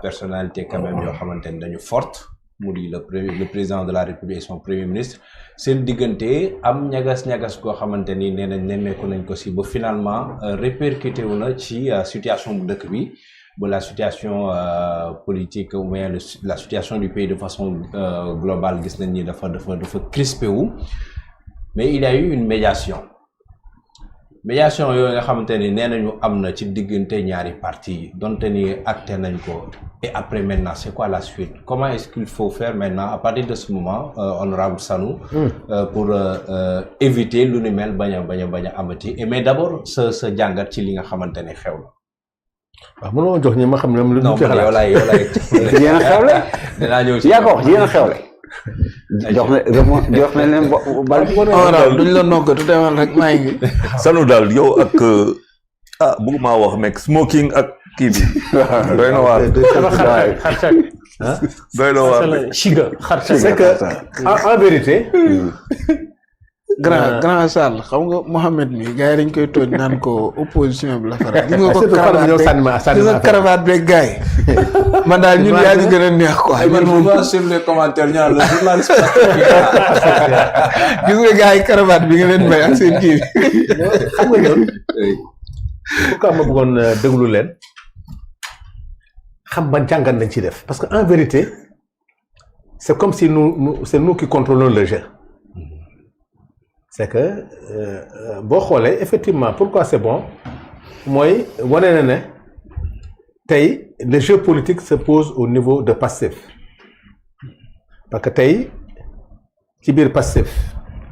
personnalité quand même yoo xamante ne dañu forte mu di le président de la République et son premier ministre seen diggante am ñagas-ñagas koo xamante ni nee nañ nemmeeku nañ ko si ba finalement répercuté wu na ci situation bu dëkk bi ba la situation politique ou bien la situation du pays de façon globale gis nañ ni dafa crispé wu mais il y a eu une médiation yooyu nga xamante ni nee nañu am na ci diggante ñaari parti yi donte ni acté nañ ko et après maintenant c'est quoi la suite comment est-ce qu'il faut faire maintenant à partir de ce moment honorable Sanou pour éviter lu ni mel bañ a amati mais d'abord sa jàngat ci li nga xamante ni xew la waaw mënoo jox ñi ma xam ne lu ñu ci xalaat yow laay yéen a xewle dinaa ñëw ci yaa ko wax yéen a xewle jox na leen bal honorable duñ la noggatu demal rek maa ngi Sanou daal yow ak bëgguma wax mec smoking ak kii bi doy na waar xarsak doy na waar chiga c'est que en vérité grand Sall xam nga Mohamed mi gars yi dañ koy tooñ naan ko opposition bi la faral gis nga ko cravate beeg gars yi man daal ñun yaa ñu gën a neex quoi man moom sur les commentaires ñu naan la journaliste gis nga gars yi cravate bi nga leen may ak seen kii xam nga ñoom pourquoi ma bëggoon déglu leen xam ban jàngat lañ ci def parce que en vérité c'est comme si c'est nous qui contrôlons le jeu c'est que boo xoolee effectivement pourquoi c'est bon mooy wane na ne tey le jeu politique se pose au niveau de Pastef parce que tey ci biir Pastef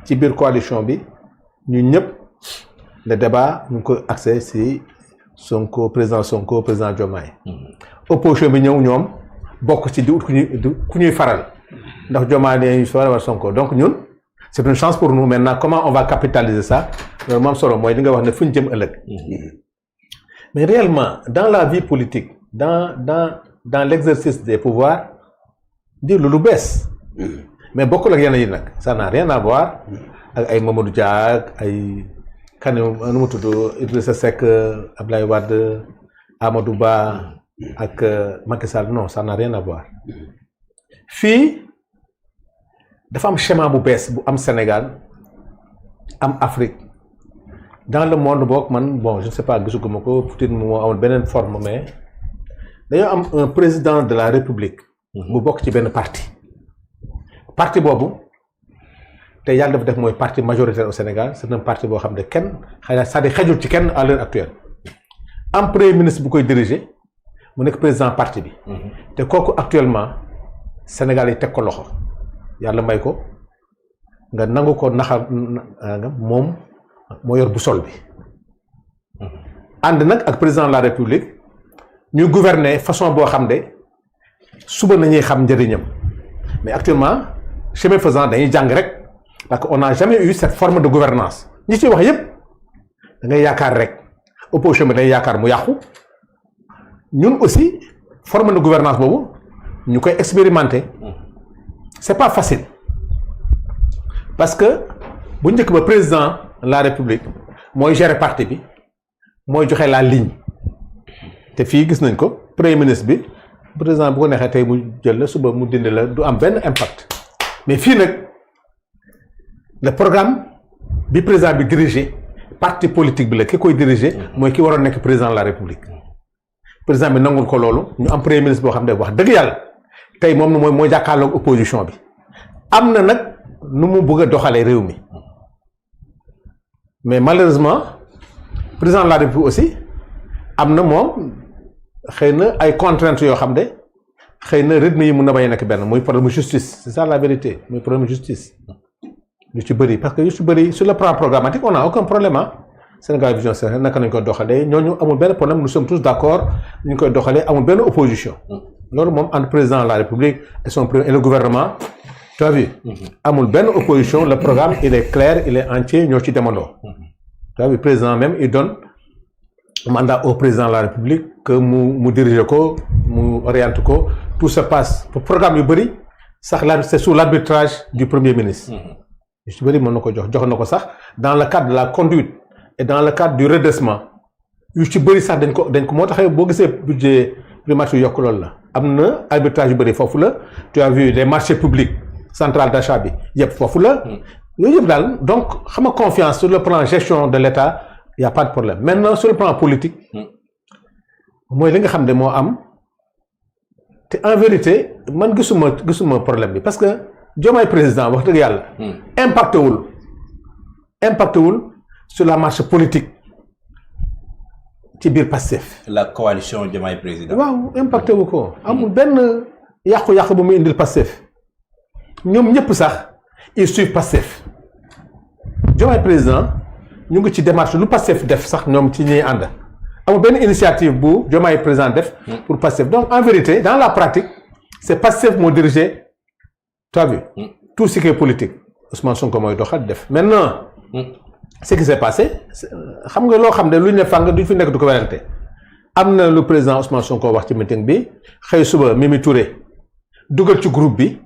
ci biir coalition bi ñu ñëpp le débat ñu ngi ko axé ci Sonko président Diomaye opposition bi ñëw ñoom bokk ci di ut ku ñuy faral ndax Diomaye dañuy faral wala Sonko donc ñun c'est une chance pour nous maintenant comment on va capitaliser ça loolu moom solo mooy li nga wax ne fu ñu jëm ëllëg mais réellement dans la vie politique dans l'exercice des pouvoirs di lu bees mais bokkul ak yeneen yi nag ça n'a rien à voir ak ay Mamadou Dia ak ay kane nu mu tudd Idrissa Seck Abdoulaye Wade Amadou Ba ak Macky Sall non ça n'a rien à voir fii dafa am schéma bu bees bu am Sénégal am Afrique dans le monde boog man bon je ne sais pas gisuguma ko peut-être moo amul beneen forme mais dañoo am un président de la République bu bokk ci benn parti boobu te yàlla dafa def mooy parti majoritaire au Sénégal c'est un parti boo xam ne kenn c'est-à-dire xajul ci kenn à l'heure actuelle am premier ministre bu koy diriger mu nekk président parti bi te kooku actuellement Sénégal yi teg ko loxo yàlla may ko nga nangu ko naxa nga moom moo yor bu sol bi ànd nag ak président de la République ñu gouverner façon boo xam ne suba nañuy xam njëriñam mais actuellement chemin faisant dañuy jàng rek parce que on n'a jamais eu cette forme de gouvernance ñi ci wax yépp da ngay yaakaar rek opposition bi day yaakaar mu yàqu ñun aussi forme de gouvernance boobu ñu koy expérimenter c'est pas facile parce que bu njëkk ba président de la République mooy gérer parti bi mooy joxe la ligne te fii gis nañ ko premier ministre bi président bu ko neexee tey mu jël la suba mu dindi la du am benn impact mais fii nag le programme bi président bi diriger parti politique bi la ki koy diriger mooy ki waroon nekk président de la République président bi nangul ko loolu ñu am premier ministre boo xam ne wax dëgg yàlla tey moom mooy jàkkaarloog opposition bi am na nag nu mu bëgg a doxalee réew mi mais malheureusement président de la République aussi am na moom xëy na ay contraintes yoo xam ne xëy na rythme yi mun na bañ a nekk benn muy problème justice c'est ça la vérité muy problème justice yu ci bëri parce que yu ci bëri sur le plan programmatique on a aucun problème ah Sénégal Vision Sénégal naka nañ koy doxalee ñooñu amul benn problème nous sommes tous d'accord ñu koy doxalee amul benn opposition loolu moom entre président de la République et son premier et le gouvernement tu as vu amul benn opposition le programme il est clair il est entier ñoo ci demandoo tu as vu président même il donne mandat au président de la République que mu diriger ko mu oriente ko tout se passe pour programme yu bëri sax la c'est sous l'arbitrage du premier ministre yu ci bëri mën na ko jox na ko sax dans le cadre de la conduite et dans le cadre du redressement yu ci bëri sax dañ ko moo tax boo gisee budget primature yokk loolu la am na arbitrage yu bëri foofu la tu as vu les marchés publics centrale d'achat bi yëpp foofu la yooyu yëpp daal donc xam nga confiance sur le plan gestion de l'État y a pas de problème maintenant sur le plan politique mooy li nga xam ne moo am te en vérité man gisuma problème bi parce que Diomaye président wax dëgg yàlla impacté wul sur la marche politique ci biir Pastef. la coalition Diomaye président. waaw impacté wu ko amul benn yàqu-yàqu bu muy indil Pastef ñoom ñëpp sax ils suivent Pastef Diomaye président ñu ngi ci démarche lu Pastef def sax ñoom ci ñuy ànd amul benn initiative bu Diomaye président def pour Pastef donc en vérité dans la pratique c'est Pastef moo dirigé tu as vu tout ce qui est politique Ousmane Sonko mooy doxal def maintenant ce qui s'est passé xam nga loo xam ne lu ñu ne fàng duñ fi nekk du ko werante am na lu président Ousmane Sonko wax ci meeting bi xëy suba Mimi Touré dugal ci groupe bi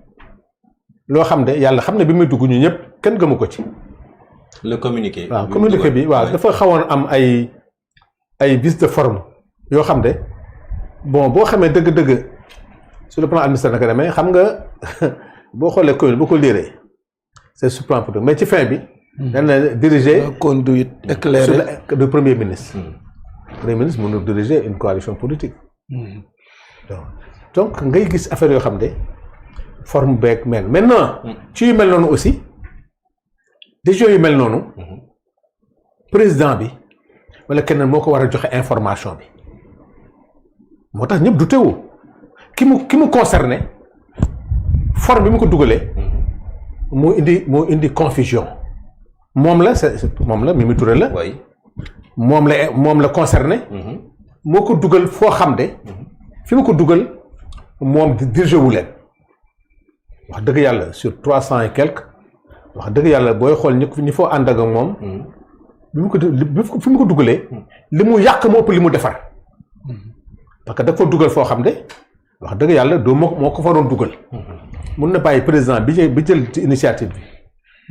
loo xam ne yàlla xam ne bi muy dugg ñu ñëpp kenn gëmu ko ci. le communiqué. waaw communiqué bi waaw dafa xawoon am ay vices de forme yoo xam ne bon boo xamee dëgg-dëgg sur le plan administratif naka demee xam nga boo xoolee commune boo ko liiree c'est sur le plan politique mais ci fin bi. dañ na diriger conduite éclairée du premier ministre. premier ministre mënul diriger une coalition politique. donc ngay gis affaire yoo xam ne forme beeg mel maintenant. ci yu mel noonu aussi décision yu mel noonu. président bi wala keneen moo ko war a joxe information bi moo tax ñëpp du teewu ki mu concerné forme bi mu ko dugalee. moo indi confusion. moom la Mimi Touré la. oui moom la concerné. moo ko dugal foo xam ne. fi mu ko dugal moom dirigé wu leen. wax dëgg yàlla sur 300 et quelques wax dëgg yàlla booy xool ñi foo ànd ak moom. fi mu ko dugalee. li mu yàq moo ëpp li mu defar. parce que dafa dugal foo xam ne wax dëgg yàlla doo moo ko fa doon dugal. mun na bàyyi président bi jël ci initiative bi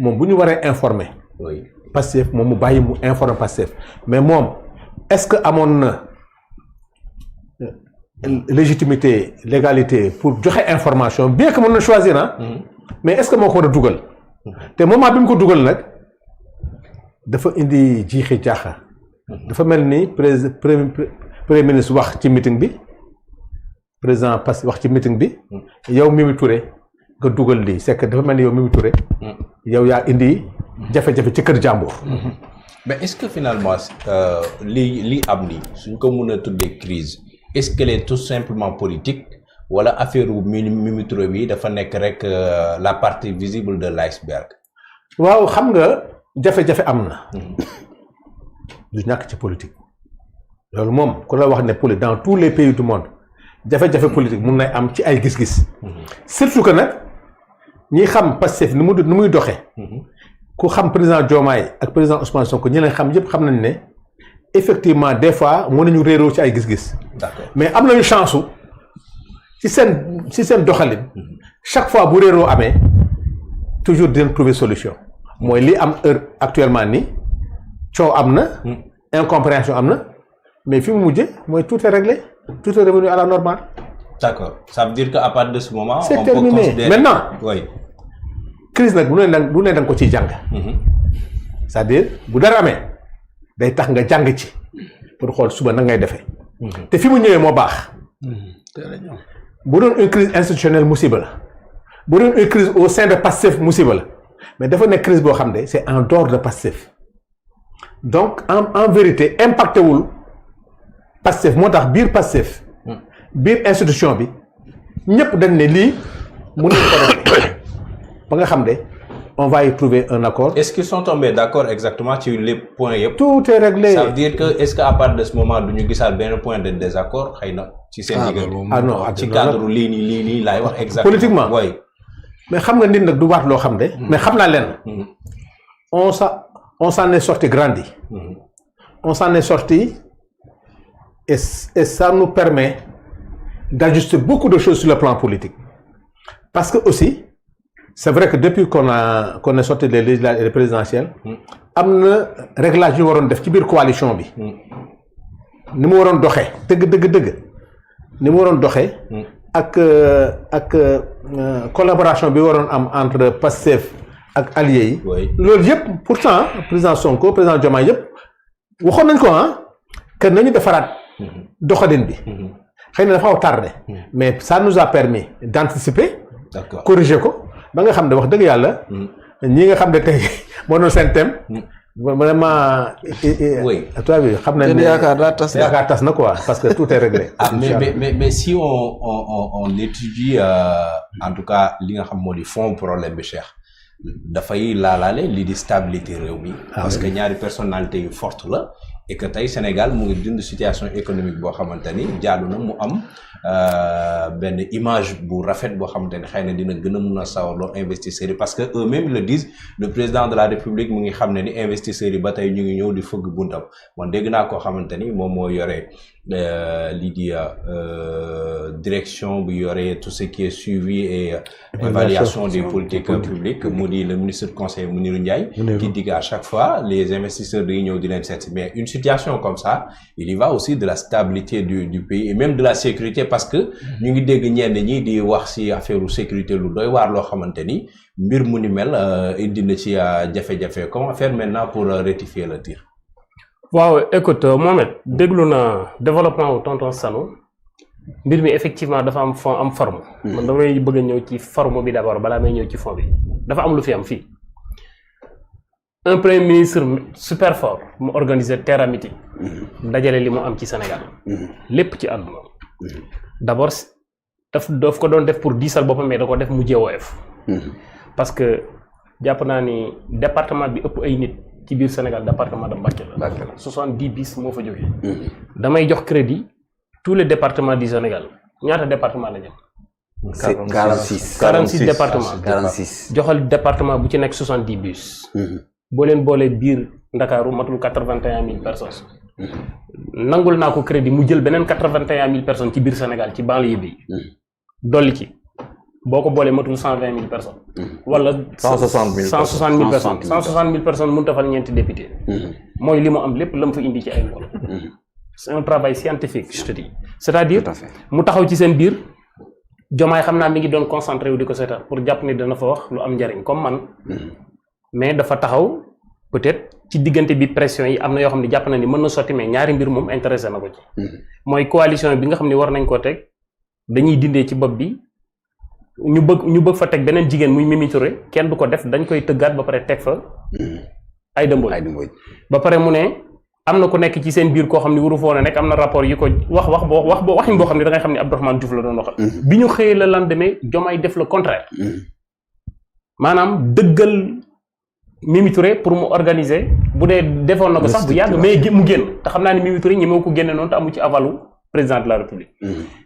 moom bu ñu waree informer. oui Pastef moom mu bàyyi mu informer Pastef mais moom est-ce que amoon na légitimité légalité pour joxe information bien que mën na choisir mais est-ce que moo ko war a dugal te moment bi mu ko dugal nag dafa indi jiixi jaaxa dafa mel ni premier ministre wax ci meeting bi président Pastef wax ci meeting bi yow Mimi Touré nga dugal lii c'est que dafa mel ni yow Mimi Touré yow yaa indi jafe-jafe ci kër jàmbur. mais est-ce que finalement li am nii suñ ko mën a tuddee crise est-ce qu'elle est tout simplement politique wala affaire Mimi Touré bi dafa nekk rek la partie visible de l'iceberg. waaw xam nga jafe-jafe am na. du ñàkk ci politique. loolu moom ku la wax ne politique dans tous les pays du monde jafe-jafe politique mun na am ci ay gis-gis. surtout que nag ñi xam Pastef ni muy doxee. ku xam président Diomaye ak président Ousmane Sonko ñi leen xam yëpp xam nañ ne effectivement des fois mën nañu réeroo ci ay gis-gis. d'accord mais am nañu chance ci seen doxalin. chaque fois bu réeroo amee toujours dinañ trouver solution. mooy li am heure actuellement ni coow am na. incompréhension am na mais fi mu mujjee mooy tout est réglé tout est revenu à la normale. d'accord ça veut dire que à partir de ce moment. c'est terminé maintenant. oui. crise nag bu ne da nga ko ciy jàng. c'est-à-dire bu dara amee day tax nga jàng ci pour xool suba na ngay defee. te fi mu ñëwee moo baax. bu doon une crise institutionnelle musiba la bu doon une crise au sein de Pastef musiba la mais dafa nekk crise boo xam ne c'est en dehors de Pastef donc en vérité impacté wul Pastef moo tax biir Pastef biir institution bi ñëpp dañ ne lii mën nañ ko def ba nga xam ne on va y trouver un accord. Est-ce qu'ils sont tombés d'accord exactement sur les points yëpp. tout est réglé. Ça veut dire que est-ce que à partir de ce moment du ñu gisaat benn point de désaccord xëy na. ci seen diggante non ci cadre lii nii laay wax exactement. politiquement oui. mais xam nga nit nag du waat loo xam ne. mais xam naa leen. on s'en est sorti grandi. on s'en est sorti et ça nous permet d'ajuster beaucoup de choses sur le plan politique parce que aussi. c'est vrai que depuis qu'on est sorti des législatives et des présidentielles am na réglage yu waroon def ci biir coalition bi ni mu waroon doxee dëgg ni mu waroon doxee. ak collaboration bi waroon am entre Pastef ak alliés yi. loolu yëpp pourtant président Sonko président Diomaye yëpp waxoon nañ ko que nañu defaraat doxalin bi. xëy na dafa xaw tardé. mais ça nous a permis d'anticiper. d'accord corriger ko ba nga xam ne wax dëgg yàlla. ñi nga xam ne tey moo doon seen thème. vraiment. oui toi bi xam nañ ne yaakaar tas na quoi parce que tout est réglé. mais si on étudie en tout cas li nga xam moo di fond problème bi Cheikh dafay laalaale lii di stabilité réew mi. parce que ñaari personnalité yu forte la. et que tey Sénégal mu ngi dund situation économique boo xamante ni jaadu na mu am benn image bu rafet boo xamante ni xëy na dina gën a mun a sawarloo investisseurs yi parce que eux-mêmes le disent le président de la République mu ngi xam ne ni investisseurs yi ba tey ñu ngi ñëw di fëgg buntam man dégg naa koo xamante ni moom moo yore lii di direction bu yore tout ce qui est suivi et évaluation des politiques publiques mu di le ministre conseiller Mounirou Ndiaye qui dit à chaque fois les investisseurs dañuy ñëw di leen seet mais une situation comme ça il y va aussi de la stabilité du pays et même de la sécurité parce que ñu ngi dégg ñenn ñi di wax ci affaire sécurité lu doy waar loo xamante ni mbir mu ni mel indi na ci jafe-jafe comment faire maintenant pour rectifier le tir. waaw écoute Mohamed déglu na développement wu tonton Sano mbir mi effectivement dafa am fond am forme. man damay bëgg a ñëw ci forme bi d'abord balaa may ñëw ci fond bi dafa am lu fi am fii. un premier ministre super fort mu organiser terra meeting dajale li mu am ci Sénégal lépp ci àdduna d'abord daf ko doon def pour diisal boppam mais da ko def mu JOF parce que jàpp naa ni département bi ëpp ay nit ci biir Sénégal département de Mbacké la 70 bis moo fa jógee damay jox crédit tous les départements du Sénégal ñaata département la ñu am 46 départements 46 joxal département bu ci nekk 70 bus boo leen boolee biir Ndakaaru matul 81 000 personnes nangul naa ko crédit mu jël beneen 81 000 personnes ci biir Sénégal ci banlieue bi dolli ci boo ko boolee matul 120 000 personnes. wala 160 000 personnes 160 000 personnes mënut a fal ñeenti député. mooy li mu am lépp la mu fa indi ci ay mbooloo. c'est un travail scientifique je te dis. c'est-à-dire mu taxaw ci seen biir Diomaye xam naa mi ngi doon concentré wu di ko seetaan pour jàpp ni dana fa wax lu am njariñ comme man. mais dafa taxaw peut-être ci diggante bi pression yi am na yoo xam ne jàpp na ni mën na sotti mais ñaari mbir moom intéressé na ko ci. mooy coalition bi nga xam ne war nañ koo teg dañuy dindee ci bopp bi ñu bëgg fa teg beneen jigéen muy Mimi Touré kenn du ko def dañ koy tëggaat ba pare teg fa. Aïda Mbodj ba pare mu ne am na ku nekk ci seen biir koo xam ne waru foo ne nekk am na rapport yu ko waxin boo xam ne da ngay xam ne Abdourahmane Diouf la doon waxal. bi ñu xëyee le lendemain Diomaye def le contraire. maanaam dëggal. Mimi Touré pour mu organiser bu dee defoon na ko sax bu yàgg mais mu génn te xam naa ne Mimi Touré ñi moo ko génne noonu te amu ci avalu président de la République.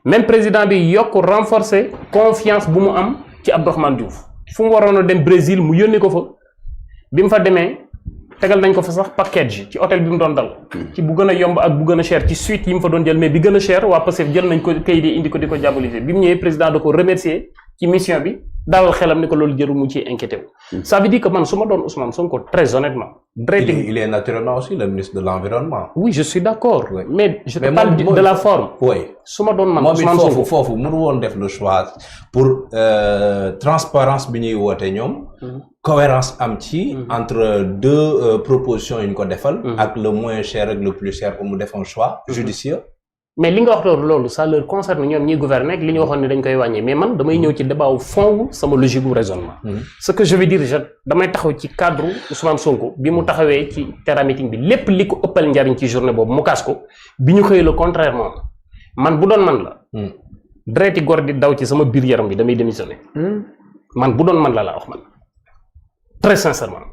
même président bi yokk renforcer confiance bu mu am ci Abdourahmane Diouf fu mu waroon a dem Brésil mu yónni ko fa bi mu fa demee tegal nañ ko fa sax package ci hôtel bi mu doon dal. ci bu gën a yomb ak bu gën a cher ci suite yi mu fa doon jël mais bi gën a cher waa Pastef jël nañ ko kayit yi indi ko di ko diaboliser bi mu ñëwee président da ko remercier ci mission bi. dalal xelam ni ko loolu jëru mu ci inquiété wu. ça veut dire que man su ma doon Ousmane Sonko très honnêtement. il est naturellement aussi le ministre de l'environnement. oui je suis d'accord. Oui. mais je te parle de la forme. oui su ma doon man Ousmane Sonko foofu mënu woon def le choix pour transparence bi ñuy woote ñoom. cohérence am ci. entre deux propositions yu ñu ko defal. ak le moins cher ak le plus cher mu def un choix judicieux. mais li nga wax loolu ça leur concerne ñoom ñuy gouverner ak li ñu waxoon ne dañ koy wàññee mais man damay ñëw ci débat wu fond sama logique gu raisonnement. ce que je veux dire damay taxaw ci cadre Ousmane Sonko bi mu taxawee ci terra meeting bi lépp li ko ëppal njariñ ci journée boobu mu kaas ko bi ñu xëyee le contraire moom man bu doon man la. dereti góor di daw ci sama biir yaram bi damay démissionner. man bu doon man la laa wax man très sincèrement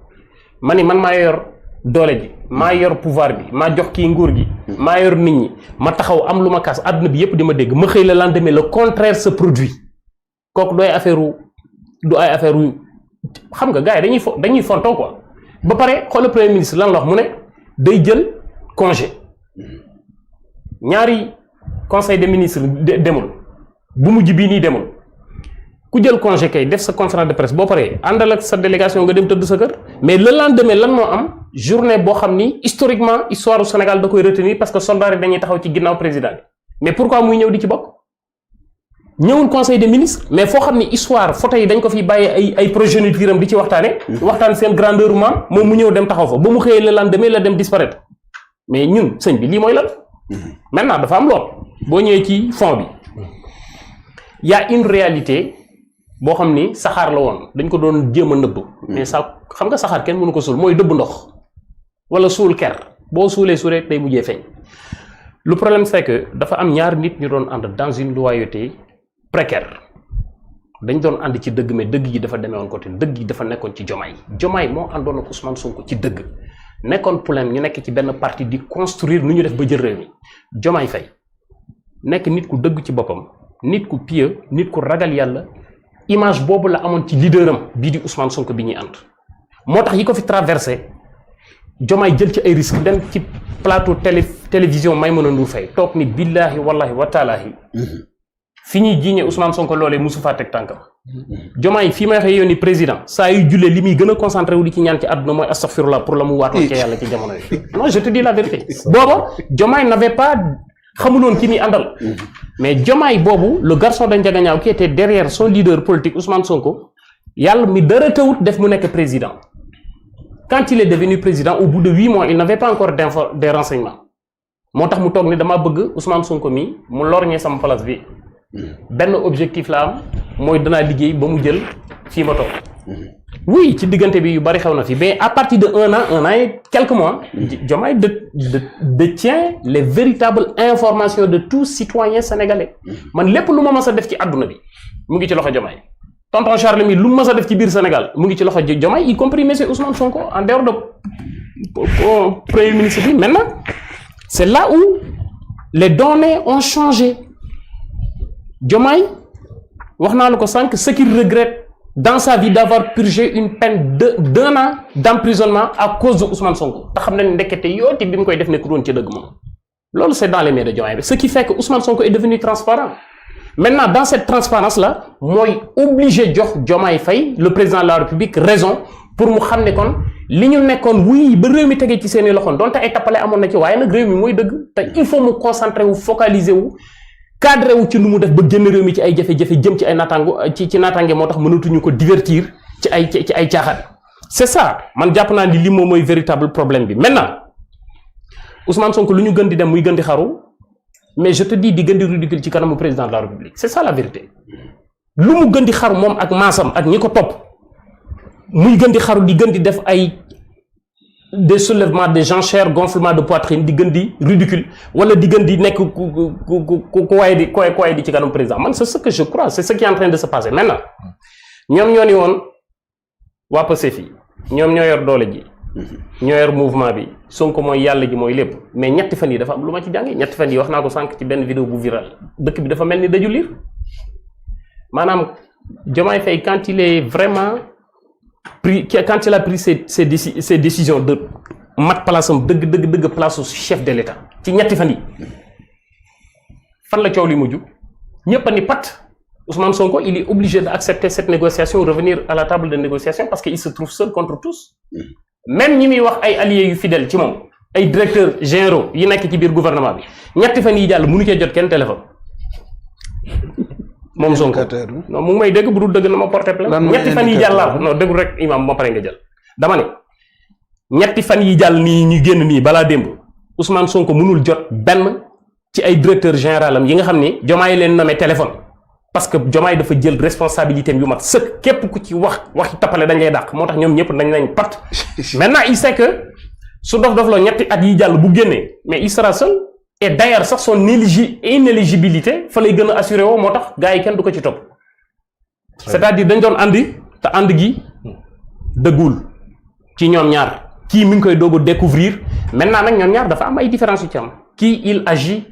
ma ni man maa yor. doole ji maa yor pouvoir bi maa jox kii nguur gi maa yor nit ñi ma taxaw am lu ma kaas àdduna bi yépp di ma dégg ma xëy la lendemain le contraire se produit kooku du ay affaire yu xam nga gars yi dañuy fontoo quoi ba pare xoolal premier ministre lan la wax mu ne day jël congé ñaari conseil des ministres demul bu mujj bii nii demul ku jël congé kay def sa conférence de presse boo paree àndal ak sa délégation nga dem tëdd sa kër mais le lendemain lan moo am journée boo xam ni historiquement histoire du Sénégal da koy retenir parce que soldats yi dañuy taxaw ci ginnaaw président bi mais pourquoi muy ñëw di ci bokk ñëwul conseil des ministres mais foo xam ne histoire photo yi dañ ko fi bàyyi ay progéniture am di ci waxtaane waxtaan seen grandeur maam moom mu ñëw dem taxaw fa ba mu xëyee le lendemain la dem disparaître mais ñun sëñ bi lii mooy lan maintenant dafa am lool boo ñëwee ci fond bi y a une réalité boo xam ni saxaar la woon dañ ko doon jéem a nëbb mais ça xam nga saxaar kenn mënu ko suul mooy dëbb ndox wala suul ker boo suulee rek day mujjee feeñ le problème c'est que dafa am ñaar nit ñu doon ànd dans une loyauté précaire dañ doon ànd ci dëgg mais dëgg gi dafa demee woon côté dëgg gi dafa nekkoon ci Diomaye moo àndoon ak Ousmane Sonko ci dëgg nekkoon problème ñu nekk ci benn parti di construire nu ñu def ba jël réew mi Diomaye Faye nekk nit ku dëgg ci boppam nit ku pieux nit ku ragal yàlla image boobu la amoon ci leader am bii di Ousmane Sonko bi ñuy ànd moo tax yi ko fi traversé Diomaye jël ci ay risques dem ci plateau télévision Maïmouna Ndour Faye toog ni billaahi wallahi wa taalaahi fi ñuy jiiñee Ousmane Sonko loolee musu faa teg tànkam Diomaye fii may waxee yow ni président saa yu jullee li muy gën a concentré wu di ci ñaan ci àdduna mooy astaghfirullah pour la mu waatoon ci yàlla ci jamono yi non je te dis la vérité booba Diomaye n'avait pas xamuloon ki muy àndal mais Diomaye boobu le garçon de Ndiaganiao qui était derrière son leader politique Ousmane Sonko yàlla mi dara tawut def mu nekk président quand il est devenu président au bout de 8 mois il n'avait pas encore des renseignements moo tax mu toog ni dama bëgg Ousmane Sonko mi mu lorñee sama place bi benn objectif la am mooy danaa liggéey ba mu jël fii ma toog oui ci diggante bi yu bari xew na fi mais à partir de un an et quelques mois Diomaye détient les véritables informations de tout citoyen sénégalais man lépp lu ma mës a def ci àdduna bi mu ngi ci loxo Diomaye tonton Charles mi lu mu mës a def ci biir Sénégal mu ngi ci loxo Diomaye y compris monsieur Ousmane Sonko en dehors de premier ministre bi maintenant c'est là où les données ont changé Diomaye wax naa la ko sànq ce qu'il regrette dans sa vie d'avoir purgé une peine d'un an d'emprisonnement à cause de Ousmane Sonko te xam ne ndekete yooti bi mu koy def nekk doon ci dëgg moom loolu c'est dans les mains de Diomaye ce qui fait que Ousmane Sonko est devenu transparent maintenant dans cette transparence là mooy obligé jox Diomaye Faye le président de la République raison pour mu xam ne kon li ñu nekkoon wuy ba réew mi tegee ci seeni loxoon donte ay tappale amoon na ci waaye nag réew mi mooy dëgg te il faut mu concentrer wu focaliser wu cadré wu ci nu mu def ba génn réew mi ci ay jafe-jafe jëm ci ay naataango ci naataange moo tax mënatuñu ko divertir ci ay caaxaan c'est ça man jàpp naa ni li moom mooy véritable problème bi maintenant Ousmane Sonko lu ñu gën di dem muy gën di xaru mais je te dis di gën di ridicule ci kanamu président de la République c'est ça la vérité lu mu gën di xaru moom ak maasam ak ñi ko topp muy gën di xaru di gën di def ay des soulèvements des enchères gonflement de poitrine di gën di ridicule wala di gën di nekk ku waaye di ci kanam président man c'est ce que je crois c'est ce qui est en train de se passer maintenant ñoom ñoo ni woon waa Pastef yi ñoom ñoo yor doole ji ñoo yor mouvement bi Sonko mooy yàlla ji mooy lépp mais ñetti fan yi dafa am lu ma ci jàngi ñetti fan yi wax naa ko sànq ci benn vidéo bu viral dëkk bi dafa mel ni daju liir maanaam Diomaye Faye quand il est vraiment quand il a pris ses décisions de mat place am dëgg place au chef de l'État ci ñetti fan yi fan la coow li mujj ñëpp a ni pat Ousmane Sonko il est obligé d'accepter cette négociation revenir à la table de négociation parce que il se trouve seul contre tous même ñi muy wax ay alliés yu fidèles ci moom ay directeurs généraux yi nekk ci biir gouvernement bi ñetti fan yi jàll mënu cee jot kenn téléphone moom Sonko non mu ngi may dégg bu dul dëgg na ma porter plainte ñetti fan yi jàll laa non déglu rek imam ma pare nga jël dama ne ñetti fan yi jàll nii ñu génn nii balaa démb Ousmane Sonko mënul jot benn ci ay directeur général am yi nga xam ni Diomaye leen nommé téléphone parce que Diomaye dafa jël responsabilité yu mat sëkk képp ku ci waxi tappale dañ lay dàq moo tax ñoom ñëpp dañ nañ pat maintenant il sait que su dof loo ñetti at yi jàll bu génnee mais il sera seul et d'ailleurs sax son inéligibilité fa lay gën a assuré woo moo tax gars yi kenn du ko ci topp c'est-à-dire dañ doon àndi te ànd gi dëggul ci ñoom ñaar kii mi ngi koy doog a découvrir maintenant nag ñoom ñaar dafa am ay différences yu ci am kii il agit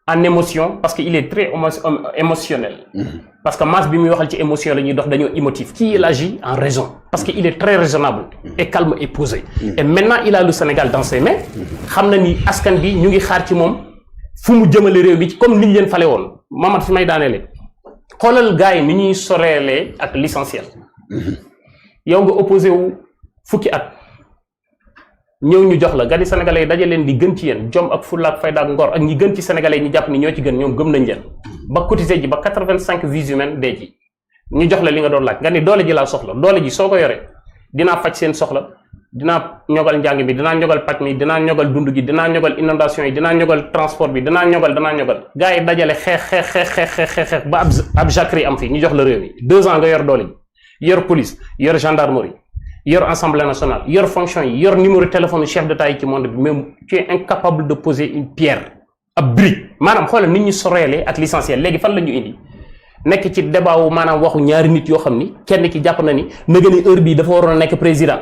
en émotion parce que il est très émotionnel parce que masse bi muy waxal ci émotion la ñuy dox dañoo émotif kii il agit en raison parce que il est très raisonnable et calme et posé et maintenant il a le Sénégal dans ses mains xam na ni askan bi ñu ngi xaar ci moom fu mu jëmale réew bi comme ni ñu leen fale woon Mamadou fi may daaneele xoolal gars yi ni ñuy soreelee ak l'essentiel yow nga opposé wu fukki at ñëw ñu jox la gani sénégalais yi daje leen di gën ci yéen jom ak fulla ak fayda ak ngor ak ñi gën ci sénégalais yi ñu jàpp ni ñoo ci gën ñoom gëm nañ leen ba cotiser ji ba 85 vies humaines dee ci ñu jox la li nga doon laaj nga ni doole ji laa soxla doole ji soo ko yoree dinaa faj seen soxla dinaa ñogal njàng bi dinaa ñogal paj mi dinaa ñogal dund gi dinaa ñogal inondation yi dinaa ñogal transport bi dinaa ñogal gars yi dajale xeex ba ab jacquerie am fii ñu jox la réew mi 2 ans nga yor doole ji yor police yor gendarmerie yor assemblée nationale yor fonction yi yor numéro téléphone chef d'état yi ci monde bi même tu es incapable de poser une pierre ab brique maanaam xoolal nit ñi soreelee ak l'essentiel léegi fan la ñu indi nekk ci débat wu maanaam waxu ñaari nit yoo xam ni kenn ki jàpp na ni nëga ni heure bii dafa waroon a nekk président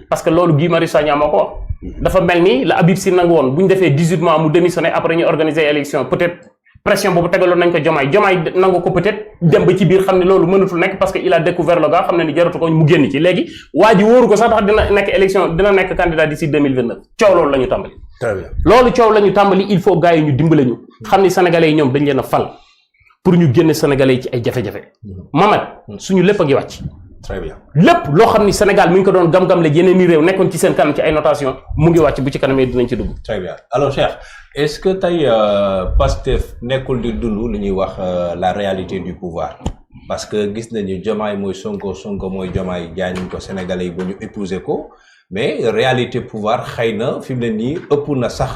parce que loolu Guy Marius Sagna moo ko wax dafa mel ni la Habib Sy nangu woon bu ñu defee 18 mois mu démissionné après ñu organiser élection peut-être pression boobu tegaloon nañ ko Diomaye nangu ko peut-être dem ba ci biir xam ne loolu mënatul nekk parce que il a découvert le gars xam ne ni jaratu ko mu génn ci léegi waa ji wóoru ko sax tax dina nekk élection dina nekk candidat d'ici 2029 coow loolu la ñu tàmbali très bien loolu coow la ñu tàmbali il faut gars yi ñu dimbale ñu xam ni sénégalais yi ñoom dañ leen a fal pour ñu génne sénégalais yi ci ay jafe-jafe Mamad suñu lépp a ngi wàcc très bien lépp loo xam ni Sénégal mi ngi ko doon gam-gam la yeneen i réew nekkoon ci seen kanam ci ay notation mu ngi wàcc bu ci kanamee dinañ ci dugg. très bien alors Cheikh est-ce que tey Pastef nekkul di dund li ñuy wax la réalité du pouvoir parce que gis nañu Diomaye mooy Sonko mooy Diomaye jaay nañ ko Sénégalais yi ba ñu épouser ko mais réalité pouvoir xëy na fi mu ne nii ëpp na sax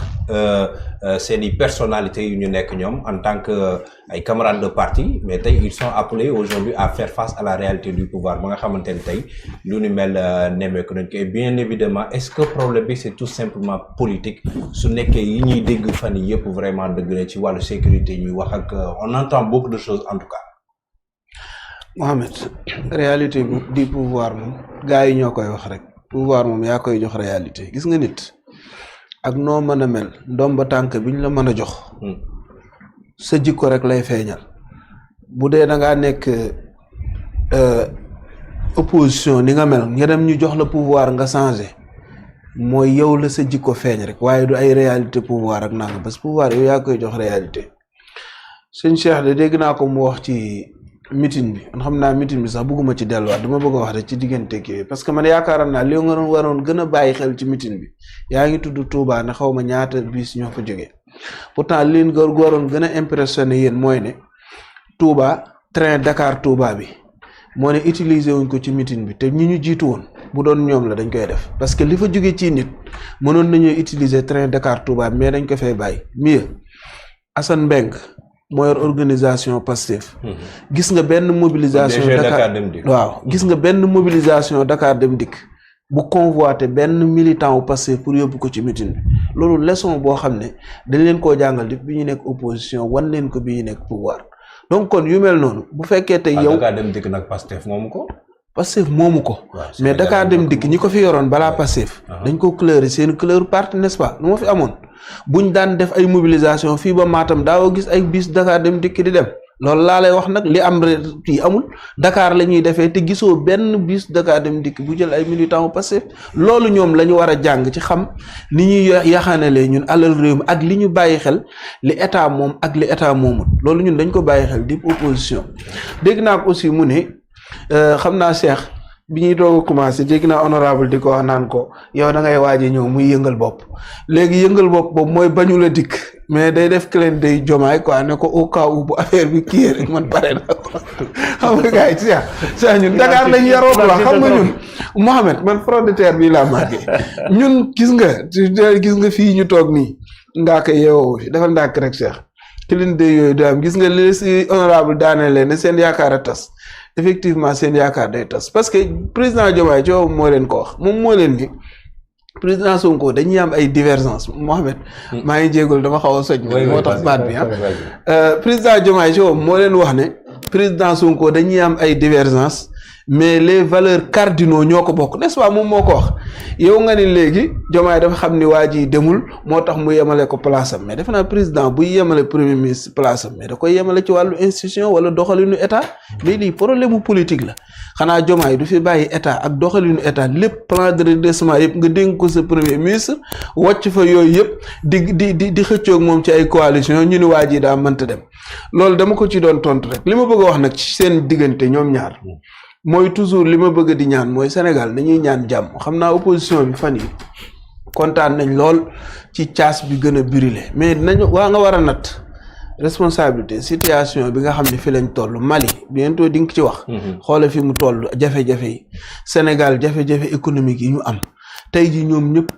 seeni personnalités yu ñu nekk ñoom en tant que ay camarades de parti mais tey ils sont appelés aujourd'hui à faire face à la réalité du pouvoir ba nga xamante ne tey lu ñu mel nemmeeku nañ ko et bien évidemment est-ce que problème bi c'est tout simplement politique su nekkee yi ñuy dégg fan yi yëpp vraiment dëgg na ci wàllu sécurité ñuy wax ak on entend beaucoup de choses en tout cas. Mohamed réalité du pouvoir moom gars yi ñoo koy wax rek. pouvoir moom yaa koy jox réalité gis nga nit ak noo mën a mel ndomba tànk biñ la mën a jox sa jikko rek lay feeñal bu dee da ngaa nekk opposition ni nga mel nga dem ñu jox la pouvoir nga changé mooy yow la sa jikko feeñ rek waaye du ay réalité pouvoir ak nanga parce que pouvoir yow yaa koy jox réalité sëñ Cheikh de dégg naa ko mu wax ci meeting bi man xam naa meeting bi sax bëgguma ci delluwaat dama bëgg a wax rek ci diggante kii parce que man yaakaaroon naa li nga waroon gën a bàyyi xel ci meeting bi yaa ngi tudd Touba ne xaw ma ñaata bis ñoo fa jógee pourtant li leen waroon gën a impressionné yéen mooy ne Touba train Dakar Touba bi moo ne utiliser wuñ ko ci meeting bi te ñi ñu jiitu woon bu doon ñoom la dañ koy def parce que li fa jógee ci nit mënoon nañoo utiliser train Dakar Touba bi mais dañ ko fay bàyyi mieux Assane Mbengue moo yor organisation Pastef gis nga benn mobilisation Dakar waaw gis nga benn mobilisation Dakar Dem Dikk bu convoité benn militant wu Pastef pour yóbbu ko ci meeting bi loolu leçon boo xam ne dañ leen koo jàngal def bi ñu nekk opposition wan leen ko bi ñu nekk pouvoir donc kon yu mel noonu bu fekkee tey yow Dakar Dem Dikk nag Pastef moomu ko Pastef moomu ko mais Dakar Dem Dikk ñi ko fi yoroon balaa Pastef dañ ko couleur seen couleur parti n'est-ce pas lu ma fi amoon buñ daan def ay mobilisation fii ba Matam daawoo gis ay bis Dakar Dem Dikk di dem loolu laa lay wax nag li am kii amul Dakar la ñuy defee te gisoo benn bis Dakar Dem Dikk bu jël ay militants Pastef loolu ñoom la ñu war a jàng ci xam ni ñuy yaxaanalee ñun alal réew mi ak li ñu bàyyi xel li état moom ak li état moomul loolu ñun dañ ko bàyyi xel di opposition dégg naa ko aussi mu ne xam naa Cheikh bi ñuy doog a commencé dégg naa honorable di ko wax naan ko yow da ngay waaje ñëw muy yëngal bopp léegi yëngal bopp boobu mooy bañu la dikk mais day def clin d'œil Diomaye quoi ne ko au cas où bu affaire bi kii rek man pare na ko xam nga gars yi Cheikh ñun Dakar lañ yaroo la xam nga ñun Mohamed man front de terre bii laa màggee ñun gis nga fii ñu toog nii ngaa ko yeewoo fi dafa ndàkk rek Cheikh clin d'œil yooyu do am gis nga li si honorable daane leen ne seen yaakaar a tas effectivement seen yaakaar day tas parce que président Diomaye coow moo leen ko wax moom moo leen ni président Sonko dañuy am ay divergence Mohamed maa ngi jéegul dama xaw a soj moo tax baat bi président Diomaye coow moo leen wax ne président Sonko dañuy am ay divergence mais les valeurs cardinaux ñoo ko bokk n'est-ce pas moom moo ko wax yow nga ni léegi Diomaye dafa xam ni waa ji demul moo tax mu yemale ko place am mais defe naa président buy yemale premier ministre place am mais da koy yemale ci wàllu institution wala doxalinu état mais lii problème mu politique la xanaa Diomaye du fi bàyyi état ak doxalinu état lépp plan de redressement yëpp nga dénk ko sa premier ministre wàcc fa yooyu yëpp di xëccoog moom ci ay coalition ñu ni waa ji daa mënta dem loolu dama ko ci doon tontu rek li ma bëgg a wax nag ci seen diggante ñoom ñaar mooy toujours li ma bëgg di ñaan mooy Sénégal nañuy ñaan jàmm xam naa opposition bi fan yi kontaan nañ lool ci caas bi gën a brûlé mais nañu waa nga war a natt responsabilité situation bi nga xam ne fi lañ toll Mali bientôt di nga ci wax. xoolal fi mu toll jafe-jafe yi Sénégal jafe-jafe économique yi ñu am tey ji ñoom ñëpp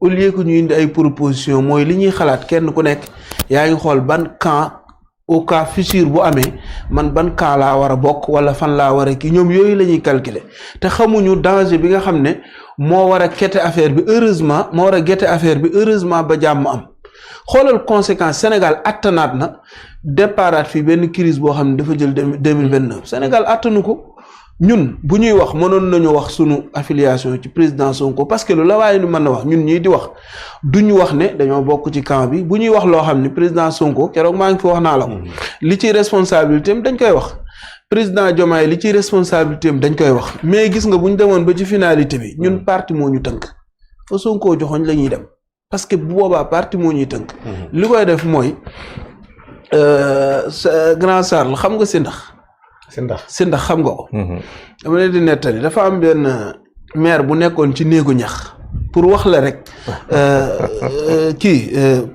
au lieu que ñu indi ay proposition mooy li ñuy xalaat kenn ku nekk yaa ngi xool ban camp au cas fissure bu amee man ban camp laa war a bokk wala fan laa war a kii ñoom yooyu la ñuy calculer te xamuñu danger bi nga xam ne moo war a kete affaire bi heureusement ba jàmm am xoolal conséquence Sénégal attanaat na déparaat fi benn crise boo xam ne dafa jël 2029 Sénégal attanu ko ñun bu ñuy wax mënoon nañu wax sunu affiliation ci président Sonko parce que lu la waaye ni mën na wax ñun ñii di wax duñu wax ne dañoo bokk ci camp bi bu ñuy wax loo xam ne président Sonko keroog maa ngi fi wax naa la ko li ci responsabilité am dañ koy wax président Diomaye li ci responsabilité am dañ koy wax mais gis nga bu ñu demoon ba ci finalité bi ñun parti moo ñu tënk fa Sonko joxoñ la ñuy dem parce que bu boobaa parti moo ñuy tënk li koy def mooy grand Sarl xam nga si ndax xam nga ko dama leen di nettali dafa am benn maire bu nekkoon ci néegu ñax pour wax la rek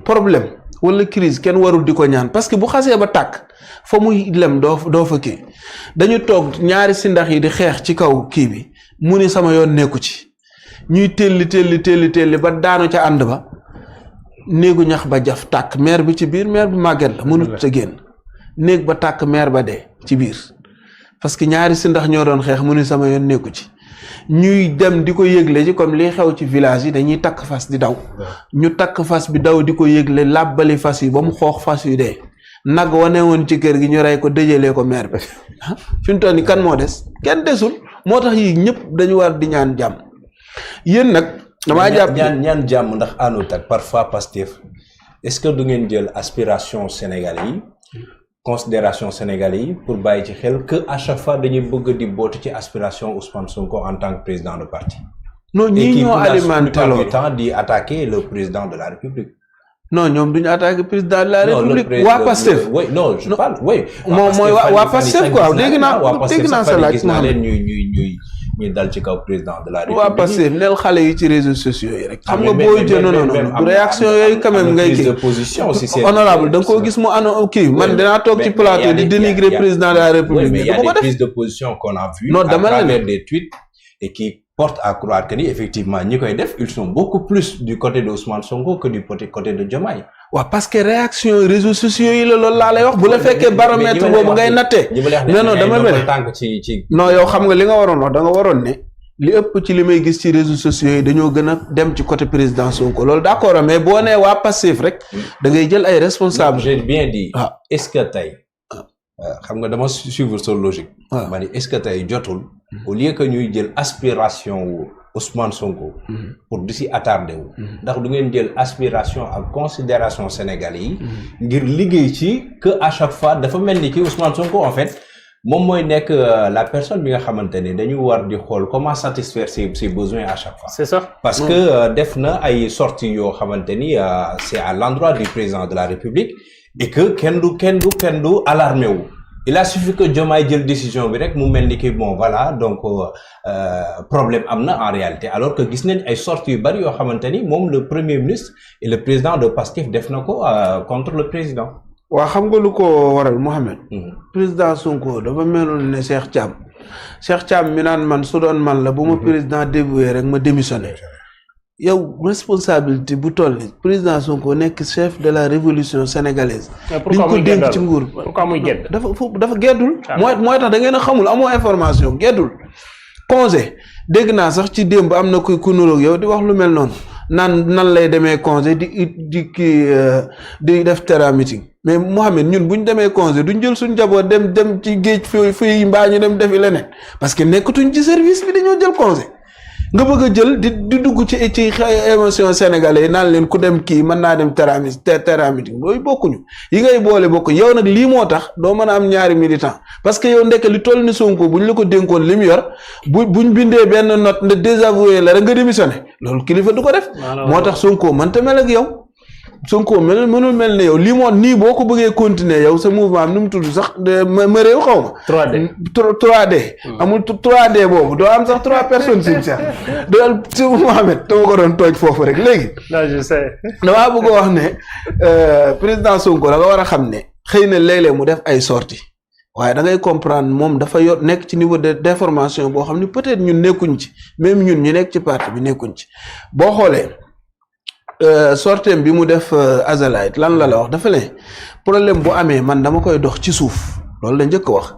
problème wala crise kenn warul di ko ñaan parce que bu xasee ba tàkk fa muy lem doo fa kii dañu toog ñaari sindax yi di xeex ci kaw kii bi mu ni sama yoon nekku ci ñuy telli ba daanu ca ànd ba néegu ñax ba jaf tàkk maire bi ci biir maire bi màgget la mënut a génn néeg ba tàkk maire ba dee ci biir parce que ñaari si ndax ñoo doon xeex mu ni sama yoon nekku ci ñuy dem di ko yëgle ci comme li xew ci village yi dañuy takk fas di daw ñu takk fas bi daw di ko yëgle làbbali fas yi ba mu xoox fas yu dee nag wane woon ci kër gi ñu rey ko dëjalee ko maire bi fi mu toll ni kan moo des kenn desul moo tax yi ñëpp dañu war di ñaan jàmm yéen nag damaa jàpp ñaan jàmm ndax àndul ak parfois Pastef est-ce que du ngeen jël aspiration Sénégal yi considération sénégalais yi pour bàyyi ci xel que à chaque fois dañuy bëgg di bootu ci aspiration Ousmane Sonko en tant que président de parti. non ñii ñoo alimenté loolu et qui temps di attaquer le président de la République. non ñoom duñu attaquer président de la République. waa Pastef oui non je parle oui. moom mooy waa Pastef quoi dégg naa sa laaj. gis naa leen ñuy dal ci kaw président de la République. waa Pastef neel xale yi ci réseaux sociaux yi rek. xam nga booy jël non réaction yooyu quand même ngay kii. honorable da nga koo gis mu ano kii man dinaa toog ci plateau di dénigrer président de la République. mais il y a des prises de position qu'on a vues à travers des tweets et qui portent à croire que ni effectivement ñi koy def ils sont beaucoup plus du côté de Ousmane Sonko que du côté de Diomaye. waaw parce que réaction réseaux sociaux yi la loolu laa lay wax bu la fekkee baromètre boobu ngay nattee non dama mel non yow xam nga li nga waroon wax da nga waroon ne li ëpp ci li may gis ci réseaux sociaux yi dañoo gën a dem ci côté président Sonko loolu d'accord mais boo nee waa Pastef rek da ngay jël ay responsables. j'ai bien dit est-ce que tey xam nga dama suivre sa logique ma ni est-ce que tey jotul au lieu que ñuy jël aspiration wu Ousmane Sonko pour di si attardé wu ndax du ngeen jël aspiration ak considération sénégalais yi ngir liggéey ci que à chaque fois dafa mel ni ki Ousmane Sonko en fait moom mooy nekk la personne bi nga xamante ni dañu war di xool comment satisfaire ses besoins à chaque fois. C'est ça. Parce que def na ay sorties yoo xamante ni c'est à l'endroit du président de la République et que kenn du alarmé wu. Il a suffi que Diomaye jël décision bi rek mu mel ni ki bon voilà donc problème am na en réalité alors que gis nañ ay sorties yu bari yoo xamante ni moom le premier ministre et le président de Pastef def na ko contre le président. waa xam nga lu ko waral Mohamed. président Sonko dafa meloon ne Cheikh Thiam mi naan man su doon man la bu ma président dévoué rek ma démissionné. yow responsabilité bu toll ni président Sonko nekk chef de la révolution sénégalaise. dañ ko dénk ci nguur. pourquoi muy gedd dafa geddul. mooy tax da ngeen a xamul amoo information geddul. congé dégg naa sax ci démb am na ku nuroog yow di wax lu mel noonu nan lay demee congé di def terrain meeting mais Mohamed ñun bu ñu demee congé duñ jël suñ njaboot dem ci géej fii mbaa ñu dem defi leneen parce que nekkatuñ ci service bi dañoo jël congé. nga bëgg a jël di dugg ci émotion sénégalais yi naan leen ku dem kii mën naa dem terrain meeting booy bokkuñu yi ngay boole bokkuñu yow nag lii moo tax doo mën a am ñaari militant parce que yow ndekk li toll ni Sonko buñ la ko dénkoon li mu yor buñ bindee benn note ne désavoué la rek nga démissionné loolu kilifa du ko def. moo tax Sonko mënta mel ak yow. Sonko mënul mel ne yow lii moo nii boo ko bëggee continuer yow sa mouvement am nu mu tudd sax ma réew xaw ma. 3D. amul 3D boobu doo am sax 3 personnes si Cheikh dool si Mohamed dama ko doon tooj foofu rek léegi. non je sais. damaa bëgg a wax ne président Sonko da nga war a xam ne xëy na léeg-léeg mu def ay sorties waaye da ngay comprendre moom dafa yor nekk ci niveau de d'information boo xam ne peut-être ñun nekkuñ ci même ñun ñu nekk ci parti bi nekkuñ ci boo xoolee sorteem bi mu def Azalaït lan la wax dafa ne problème bu amee man dama koy dox ci suuf loolu la njëkk a wax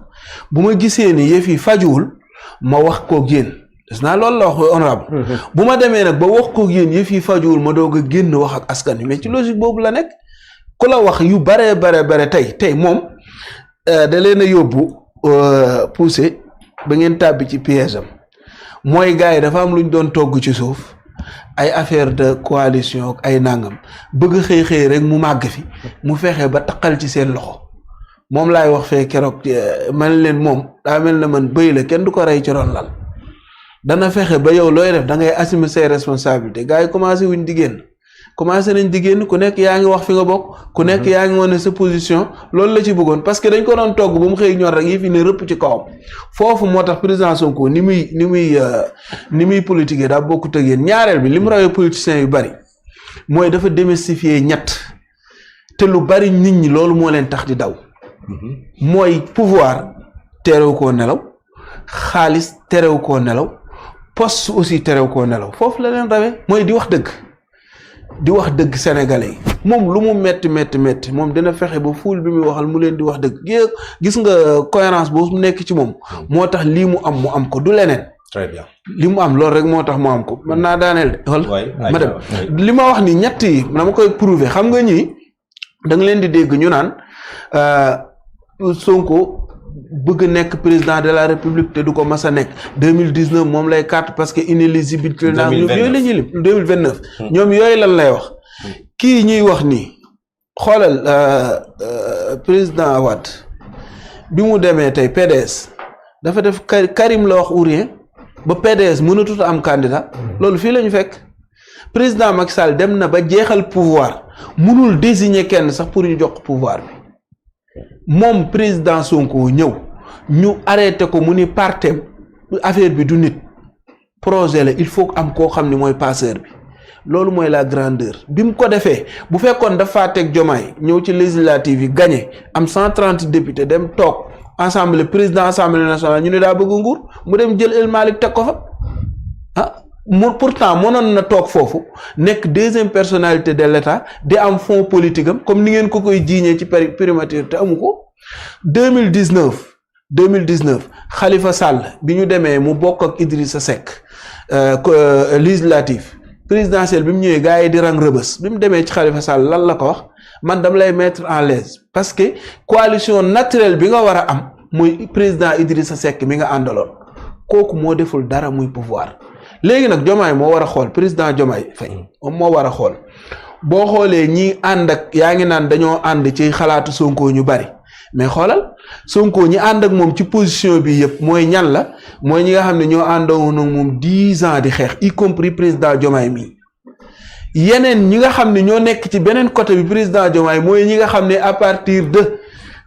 bu ma gisee ni yëf yi fajuwul ma wax koog yéen des naa loolu la wax honorable bu ma demee nag ba wax koog yéen yëf yi fajuwul ma doog a génn wax ak askan wi mais ci logique boobu la nekk ku la wax yu bare tey moom da leen a yóbbu poussé ba ngeen tàbbi ci piège am mooy gars yi dafa am lu ñu doon togg ci suuf ay affaire de coalition ak ay nangam bëgg xëy rek mu màgg fi mu fexe ba taqal ci seen loxo moom laay wax fee keroog man leen moom daa mel na man bëy la kenn du ko rey ci ron lal dana fexe ba yow looy def da ngay assumer ses responsabilités gars yi commencé wuñ di génn commencé nañ di génn ku nekk yaa ngi wax fi nga bokk ku nekk yaa ngi wane sa position loolu la ci bëggoon parce que dañ ko doon togg ba mu xëy ñor rek yi fi ne rëpp ci kawam foofu moo tax président Sonko ni muy politique daa bokkut ak yéen ñaareel bi li mu rawee politiciens yu bari mooy dafa démystifier ñett te lu bari nit ñi loolu moo leen tax di daw mooy pouvoir terew koo nelaw xaalis terew koo nelaw poste aussi terew koo nelaw foofu la leen rawee mooy di wax dëgg sénégalais yi moom lu mu metti moom dina fexe ba fuul bi muy waxal mu leen di wax dëgg gis nga cohérence boobu mu nekk ci moom moo tax lii mu am ko du leneen. très bien li mu am loolu rek moo tax mu am ko mën naa daaneel de wala ma dem li ma wax ni ñett yi dama koy prouver xam nga ñii da nga leen di dégg ñu naan Sonko bëgg nekk président de la république te du ko mas a nekk 2019 moom lay carte parce que inéligibilité naa ñoom yooyu la ñuy lim 2029 ñoom yooyu lan lay wax kii ñuy wax nii xoolal président Wade bi mu demee tey PDS dafa def Karim la wax ou rien ba PDS mënatut a am candidat loolu fii la ñu fekk président Macky Sall dem na ba jeexal pouvoir mënul désigner kenn sax pour ñu jox pouvoir bi moom président Sonko ñëw ñu arrêté ko mu ni partem affaire bi du nit projet la il faut am koo xam ni mooy passeur bi loolu mooy la grandeur bi mu ko defee bu fekkoon dafa teg Diomaye ñëw ci législative yi gagné am 130 députés dem toog assemblée président assemblée nationale ñu ne daa bëgg nguur mu dem jël El Malick teg ko fa pourtant mënoon na toog foofu nekk deuxième personnalité de l'État di am fonds politique am comme ni ngeen ko koy jiiñee ci primature te amu ko 2019 Khalifa Sall bi ñu demee mu bokk ak Idrissa Seck législative présidentielle bi mu ñëwee gars yi di rang rëbës bi mu demee ci Khalifa Sall lan la ko wax man dama lay mettre en l'aise parce que coalition naturelle bi nga war a am muy président Idrissa Seck mi nga àndaloon kooku moo deful dara muy pouvoir léegi nag Diomaye moo war a xool président Diomaye Faye moom moo war a xool boo xoolee ñi ànd ak yaa ngi naan dañoo ànd ci xalaatu Sonko ñu bari mais xoolal Sonko ñi ànd ak moom ci position bi yëpp mooy ñan la mooy ñi nga xam ne ñoo àndoon ak moom 10 ans di xeex y compris président Diomaye mii yeneen ñi nga xam ne ñoo nekk ci beneen côté bi président Diomaye mooy ñi nga xam ne à partir de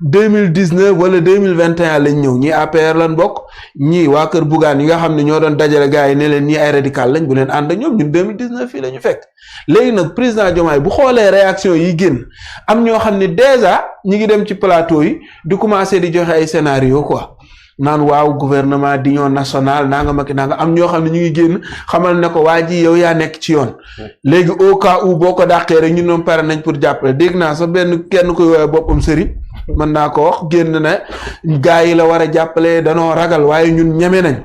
2019 wala 2021 lañ ñëw ñii APR lan bokk ñii waa kër Bougane yi nga xam ne ñoo doon dajale gars yi ne leen ñii ay radical lañ bu leen ànd ak ñoom ñun 2019 fii la ñu fekk léegi nag président Diomaye bu xoolee réaction yi génn am ñoo xam ne déjà ñi ngi dem ci plateau yi di commencer di joxe ay scénario quoi naan waaw gouvernement d'union nationale nanga maki nanga am ñoo xam ne ñu ngi génn xamal ne ko waa ji yow yaa nekk ci yoon léegi au cas où boo ko dàqee rek ñun ñoom pare nañ pour jàppale dégg naa sax benn kenn koy woowee boppam sëriñ mën naa ko wax génn ne gaa yi la war a jàppale danoo ragal waaye ñun ñeme nañ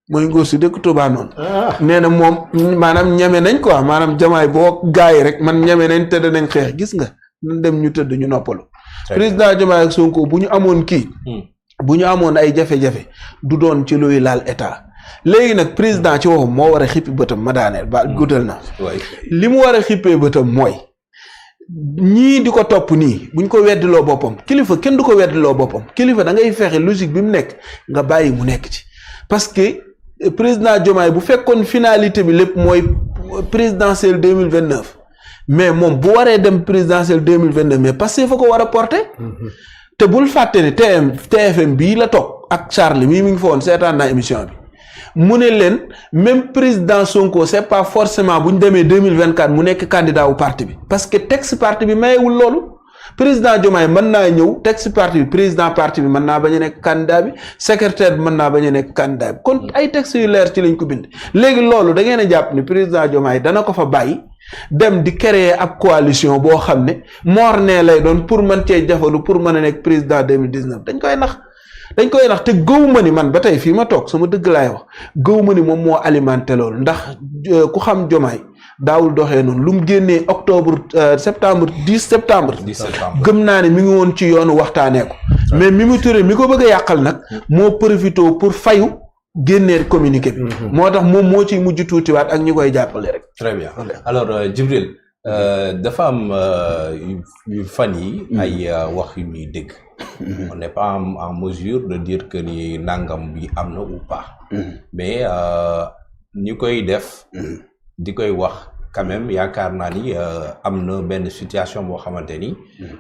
mooy ngóor si dëkk Touba noonu nee na moom maanaam ñeme nañ quoi maanaam Diomaye boo gaa yi rek man ñeme nañ tëdd nañ xeex gis nga ñu dem ñu tëdd ñu noppalu président Diomaye ak Sonko bu ñu amoon kii bu ñu amoon ay jafe-jafe du doon ci luy laal état léegi nag président ci waxam moo war a xippi bëtam ma daaneel ba guddal na li mu war a xippee bëtam mooy ñii di ko topp nii buñ ko weddiloo boppam kilifa kenn du ko weddiloo boppam kilifa da ngay fexe logique bi mu nekk nga bàyyi mu nekk ci parce que président Diomaye bu fekkoon finalité bi lépp mooy présidentielle 2029 mais moom bu waree dem présidentielle 2029 mais parce que fa ko war a porter te bul fàtte ne TFM bii la toog ak Charles mii mi ngi fa woon seetaan naa émission bi mu ne leen même président Sonko c'est pas forcément bu ñu demee 2024 mu nekk candidat wu parti bi parce que texte parti bi mayewul loolu président Diomaye mën naa ñëw teg si parti bi président parti bi mën naa bañ a nekk candidat bi secrétaire bi mën naa bañ a nekk candidat bi kon ay textes yu leer ci lañ ko bind léegi loolu da ngeen a jàpp ni président Diomaye dana ko fa bàyyi dem di créer ab coalition boo xam ne morne lay doon pour mën cee jafalu pour mën a nekk président 2019 dañ koy nax te gëw ma ni man ba tey fii ma toog sama dëgg laay wax gëw ma ni moom moo alimenté loolu ndax ku xam Diomaye daawul doxee noonu lu mu génnee septembre gëm naa ne mi ngi woon ci yoonu waxtaanee ko mais Mimi Touré mi ko bëgg a yàqal nag moo profité pour fayu génnee communiqué bi moo tax moom moo ciy mujj tuutiwaat ak ñi koy jàppale rek. Très bien alors Djibril dafa am fan yi ay wax yu ñuy dégg. On n'est pas en mesure de dire que ni nangam bi am na ou pas. Mais ñi koy def. di koy wax quand même yaakaar naa ni am na benn situation boo xamante ni.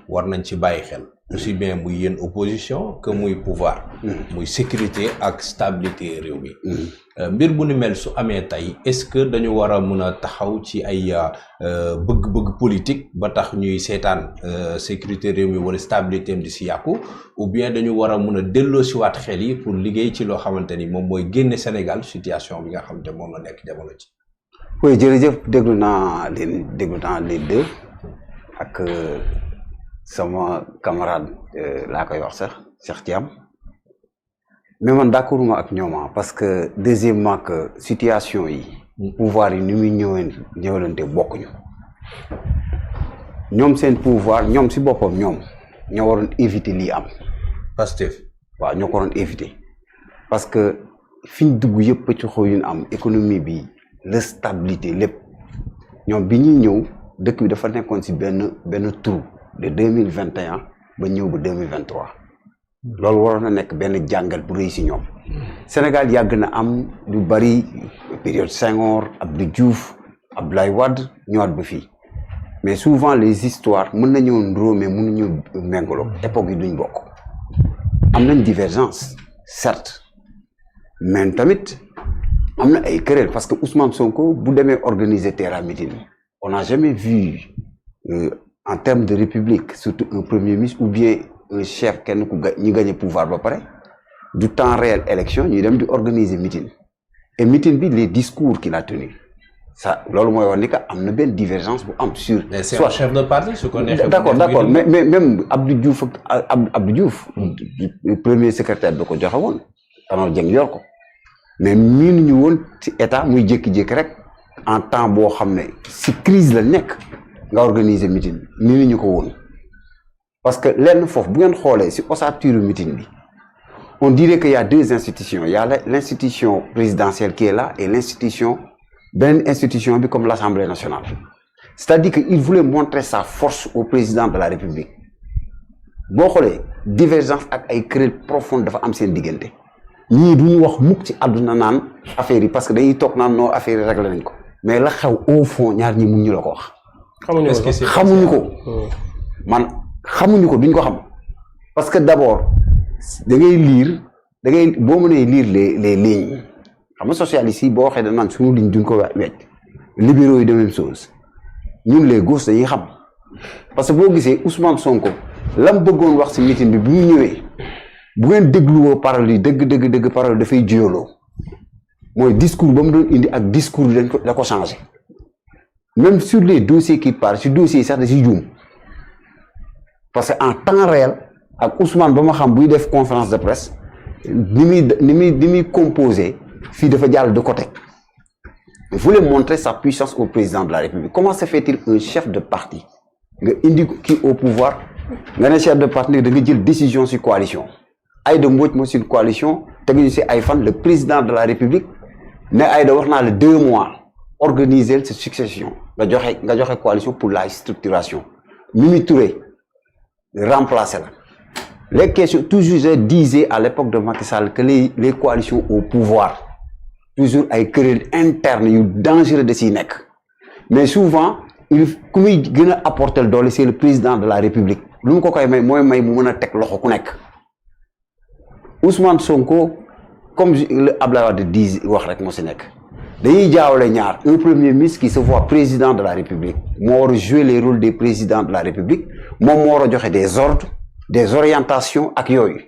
war nañ ci bàyyi xel. aussi bien muy yéen opposition que muy pouvoir. muy sécurité ak stabilité réew mi. mbir bu ni mel su amee tey est-ce que dañu war a mën a taxaw ci ay bëgg-bëgg politique ba tax ñuy seetaan sécurité réew mi wala stabilité am di si yàqu ou bien dañu war a mën a delloosiwaat xel yi pour liggéey ci loo xamante ni moom mooy génne Sénégal situation bi nga xamante moom la nekk jamono ci. oui jërëjëf déglu naa les deux ak sama camarade laa koy wax sax Cheikh Thiam mais man d'accord ma ak ñoom parce que deuxièmement que situation yi pouvoir yi ni muy ñëwalante bokkuñu ñoom seen pouvoir ñoom si boppam ñoom ñoo waroon éviter lii am Pastef waaw ñoo ko waroon éviter parce que fi ñu dugg yëpp ci xaw yu am économie bi la stabilité lépp ñoom bi ñuy ñëw dëkk bi dafa nekkoon si benn trou de 2021 ba ñëw ba 2023 loolu waroon na nekk benn jàngal bu rëy si ñoom Sénégal yàgg na am lu bari période Senghor Abdou Diouf Abdoulaye Wade ñëwaat ba fii mais souvent les histoires mën na ñëw ndróo mais mën nañu méngaloo époque yi duñ bokk am nañ divergence certes mais tamit am na ay querelle parce que Ousmane Sonko bu demee organiser terrain meeting on n'a jamais vu en termes de république surtout un premier ministre ou bien un chef kenn ku ñi gagné pouvoir ba pare du temps réel élection ñuy dem di organiser meeting et meeting bi les discours qu'il a tenu ça loolu mooy wax ni que am na benn divergence bu am sur. c'est un chef de parti su ko neexee. d'accord mais même Abdou Diouf ak Abdou Diouf. premier secrétaire da ko joxe woon. Tanor Dieng yor ko. mais miin ñu woon ci état muy jékki-jékki rek en temps boo xam ne si crise la nekk nga organiser meeting miin ñu ko woon parce que lenn foofu bu ngeen xoolee si ossature meeting bi on dirait que y a deux institutions il y a l'institution présidentielle qui est là et l'institution beneen institution bi comme l'Assemblée nationale c'est-à-dire que il voulait montrer sa force au président de la République boo xoolee divergence ak ay querelle profonde dafa am seen diggante ñii duñu wax mukk ci àdduna naan affaire yi parce que dañuy toog naan noo affaire yi réglé nañ ko mais la xew au fond ñaar ñi mun ñu la ko wax. xamuñu ko man xamuñu ko duñ ko xam parce que d'abord da ngay lire boo mënee lire les lignes xam nga socialistes yi boo waxee da naan suñu ligne duñ ko wecc libéraux yi de même chose ñun les gauches dañuy xam parce que boo gisee Ousmane Sonko lam bëggoon wax ci meeting bi bu ñu ñëwee bu ngeen dégluwoo parole yi dëgg parole dafay jiyaloo mooy discours ba mu doon indi ak discours bi da ko changé même sur les dossiers qui parlent si dossiers yi sax da si juum parce que en temps réel ak Ousmane ba ma xam buy def conférence de presse ni muy composé fii dafa jàll de côté il voulait montrer sa puissance au président de la République comment se fait-il un chef de parti nga indi kii au pouvoir nga ne chef de parti da nga jël décision si coalition Aïda Mbodj moo si coalition teguñu si ay fan le président de la République ne Aïda wax naa la 2 mois organiser cette succession nga joxe coalition pour la structuration Mimi Touré remplacer la les questions toujours je disais à l'époque de Macky Sall que les coalitions au pouvoir toujours ay querelles internes yu dangereux de siy nekk mais souvent ku muy gën a apporter doole c'est le président de la République lu mu ko koy may mooy may mu mën a teg loxo ku nekk Ousmane Sonko comme le Abdoulaye Wade wax rek moo si nekk dañuy jaawale ñaar un premier ministre qui se voit président de la République moo war a jouer les rôles des présidents de la République moom moo war a joxe des ordres des orientations ak yooyu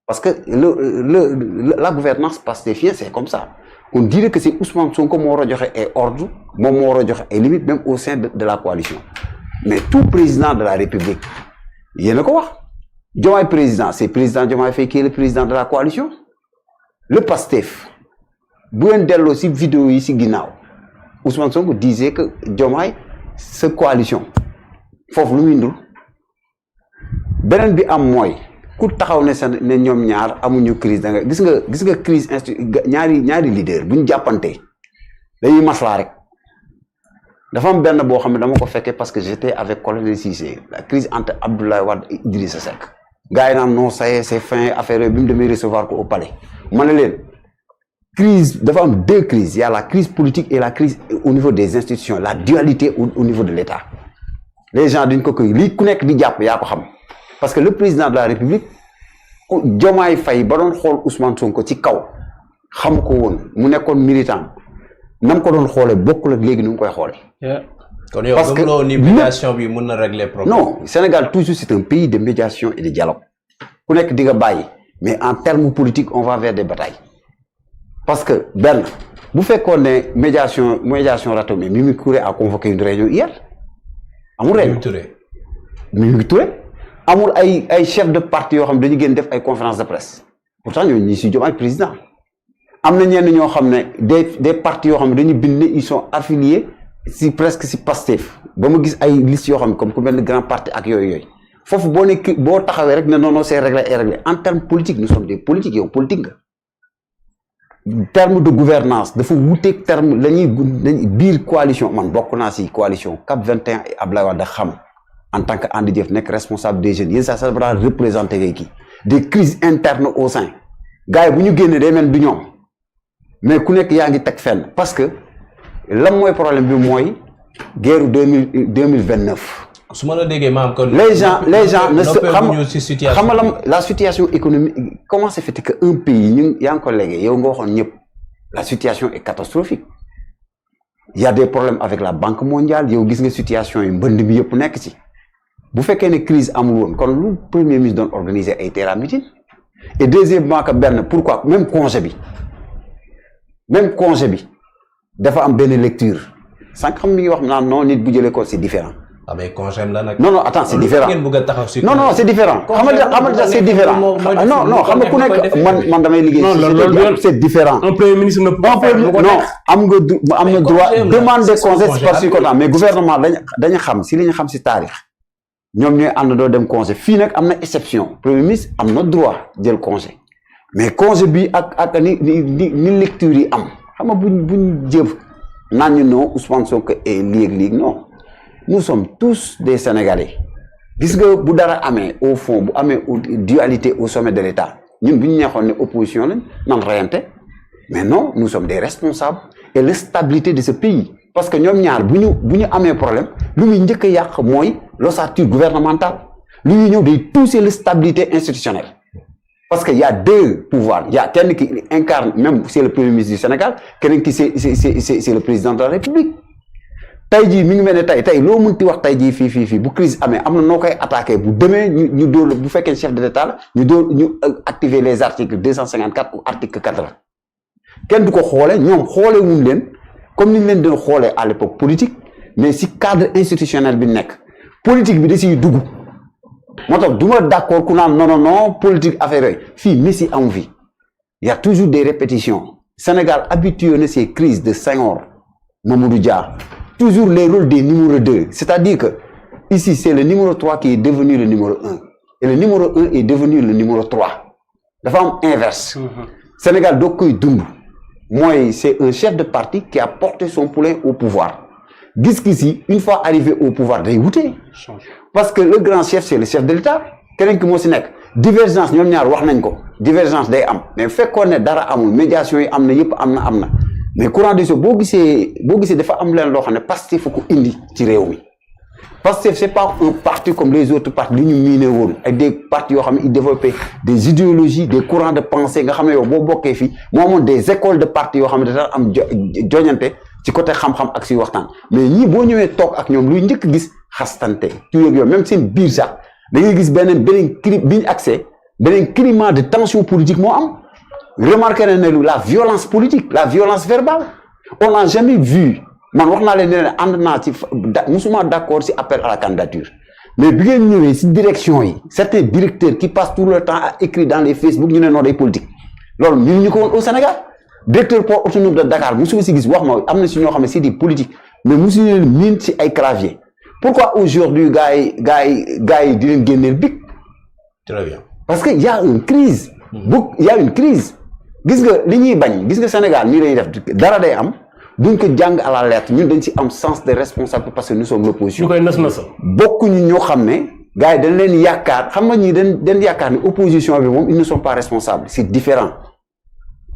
parce que la gouvernance pastefienne c'est comme ça on dirait que c'est Ousmane Sonko moo war a joxe ay ordres moom moo war a joxe ay limites même au sein de la coalition mais tout président de la République yéen a ko wax Diomaye président c'est président Diomaye Faye qui est le président de la coalition le Pastef bu ngeen delloo ci vidéo yi ci ginnaaw Ousmane Sonko disait que Diomaye sa coalition foofu lu muy ndur beneen bi am mooy ku taxaw ne ñoom ñaar amuñu crise da nga gis nga crise ñaari leader bu ñu jàppante dañuy maslaa rek dafa am benn boo xam ne dama ko fekkee parce que j'étais avec colonel Cissé la crise entre Abdoulaye Wade et Idrissa Seck gars yi naan non ça y est c'est fin affaire yooyu bi mu demee recevoir ko au palais ma ne leen crise dafa am deux crises il y a la crise politique et la crise au niveau des institutions la dualité au niveau de l'État les gens dañ ko koy lii ku nekk di jàpp yaa ko xam parce que le président de la République Diomaye Faye ba doon xool Ousmane Sonko ci kaw xam ko woon mu nekkoon militant nam ko doon xoolee bokkul ak léegi nu mu koy xoolee. kon yow gëmloo ni médiation bi mën na régler problème. non Sénégal toujours c'est un pays de médiation et de dialogue ku nekk di nga bàyyi mais en termes politiques on va vers des batailles parce que benn bu fekkoon ne médiation raté mais Mimi Touré a convoqué une réunion hier amul réunion Mimi Touré amul ay chef de parti yoo xam ne dañu génn def ay conférence de presse pourtant ñooñu ñi si Diomaye président am na ñenn ñoo xam ne des partis yoo xam ne dañu bind ne ils sont affiliés si presque si Pastef ba ma gis ay liste yoo xam ne comme ku mel ni grand parti ak yooyu foofu boo taxawee rek ne non c'est réglé et réglé en termes politiques nous sommes des politiques yow politique nga terme de gouvernance dafa wuteeg terme lañuy biir coalition man bokk naa si coalition CAP 21 et Abdoulaye Wade xam en tant que andi jëf nekk responsable des jeunes yéen ça va représenter ngay kii des crises internes au sein gars yi bu ñu génnee day mel du ñoom mais ku nekk yaa ngi teg fenn parce que lan mooy problème bi mooy guerre 2029 su ma la déggee maam kon les gens ne se xam la situation économique comment c'est fait que un pays ñu yaa ngi ko léegi yow nga waxoon ñëpp la situation est catastrophique il y a des problèmes avec la Banque mondiale yow gis nga situation yi mbënd bi yëpp nekk ci bu fekkee ne crise amul woon kon lu premier ministre doon organiser ay terrain meeting et deuxièmement que benn pourquoi même congé bi dafa am benn lecture sànq xam mi ngi wax naan non nit bu jëlee ko c'est différent. ah mais congé la nag. non attends c'est différent ngeen bëgg a taxaw si. non c'est différent. xam nga c'est différent non xam nga ku nekk man damay liggéey. non c'est différent. un premier ministre ne peut pas faire non am nga droit demander congé par circonstance mais gouvernement dañu xam si li ñu xam si taarix ñoom ñooy ànd doo dem congé fii nag am na exception premier ministre am na droit jël congé mais congé bi ak ni lecture yi am xam nga buñ jëf naan ñu non Ousmane Sonko est léeg non nous sommes tous des Sénégalais gis nga bu dara amee au fond bu amee dualité au sommet de l'État ñun bu ñu neexoon ne opposition lañ nan reyante mais non nous sommes des responsables et la stabilité de ce pays parce que ñoom ñaar bu ñu amee problème lu muy njëkk a yàq mooy l'ossature gouvernementale lu ñuy ñëw day toucher la stabilité institutionnelle parce que y a deux pouvoirs il y a kenn qui incarne même c'est le premier ministre du Sénégal keneen ki c'est le président de la République tey jii mi ngi mel ne tey loo mënti wax tey jii fii bu crise amee am na noo koy attaquer bu demee ñu dóor bu fekkee chef de l'État la ñu activer les articles 254 ou article 80 kenn du ko xoole ñoom xoole wuñ leen comme ni ñu leen doon xoolee à l'époque politique mais si cadre institutionnel bi nekk politique bi da siy dugg moo tax du ma d'accord ku naan non politique affaire yooyu fii Messi amu fi il y a toujours des répétitions Sénégal habitué na ces crises de Senghor Mamadou Dia toujours les rôles des numéro 2 c'est-à-dire que ici c'est le numéro 3 qui est devenu le numéro 1 et le numéro 1 est devenu le numéro 3 dafa am inverse Sénégal doo koy dund mooy c'est un chef de parti qui a porté son poulain au pouvoir gis-gis une fois arrivé au pouvoir day wute parce que le grand chef c'est le chef de l'État keneen ki moo si nekk divergence ñoom ñaar wax nañ ko divergence day am mais fekkoon ne dara amul médiation yi am na yëpp am na mais courant des eaux boo gisee dafa am leen loo xam ne Pastef fa ko indi ci réew mi Pastef c'est pas un parti comme les autres partis li ñu miine woon ak des partis yoo xam ne ils développaient des idéologies des courants de pensée nga xam ne yow boo bokkee fii moo amoon des écoles de partis yoo xam ne dafa am joñante ci côté xam-xam ak si waxtaan mais ñii boo ñëwee toog ak ñoom luy njëkk gis xastante ci yooyu même seen biir sax da ngay gis beneen cli bi ñu accès beneen climat de tension politique moo am remarqué na ne la violence politique la violence verbale on n'a jamais vu man wax naa leen ne ànd naa ci musuma d'accord ci appel à la candidature mais bi ngeen ñëwee ci direction yi certains directeurs qui passent tout le temps à écrire dans les Facebook ñu ne non day politique loolu ñun ñu ko woon au Sénégal directeur port autonome de Dakar musuma ci gis wax ma am na ci ñoo xam ne c'est des politiques mais musu leen miin ci ay clavier pourquoi aujourd'hui gars yi di leen génneel bic. Très bien. Parce que y a une crise. Il y a une crise. Gis nga li ñuy bañ gis nga Sénégal nii lañuy def dara day am duñ ko jàng à la lettre ñun dañ ci am sens de responsabilité parce que nous sommes l'opposition. ñu koy nas-nasal. bokkuñu ñoo xam ne gars yi dañ leen yaakaar xam nga ñi dañ yaakaar ne opposition bi moom ils ne sont pas responsables c'est différent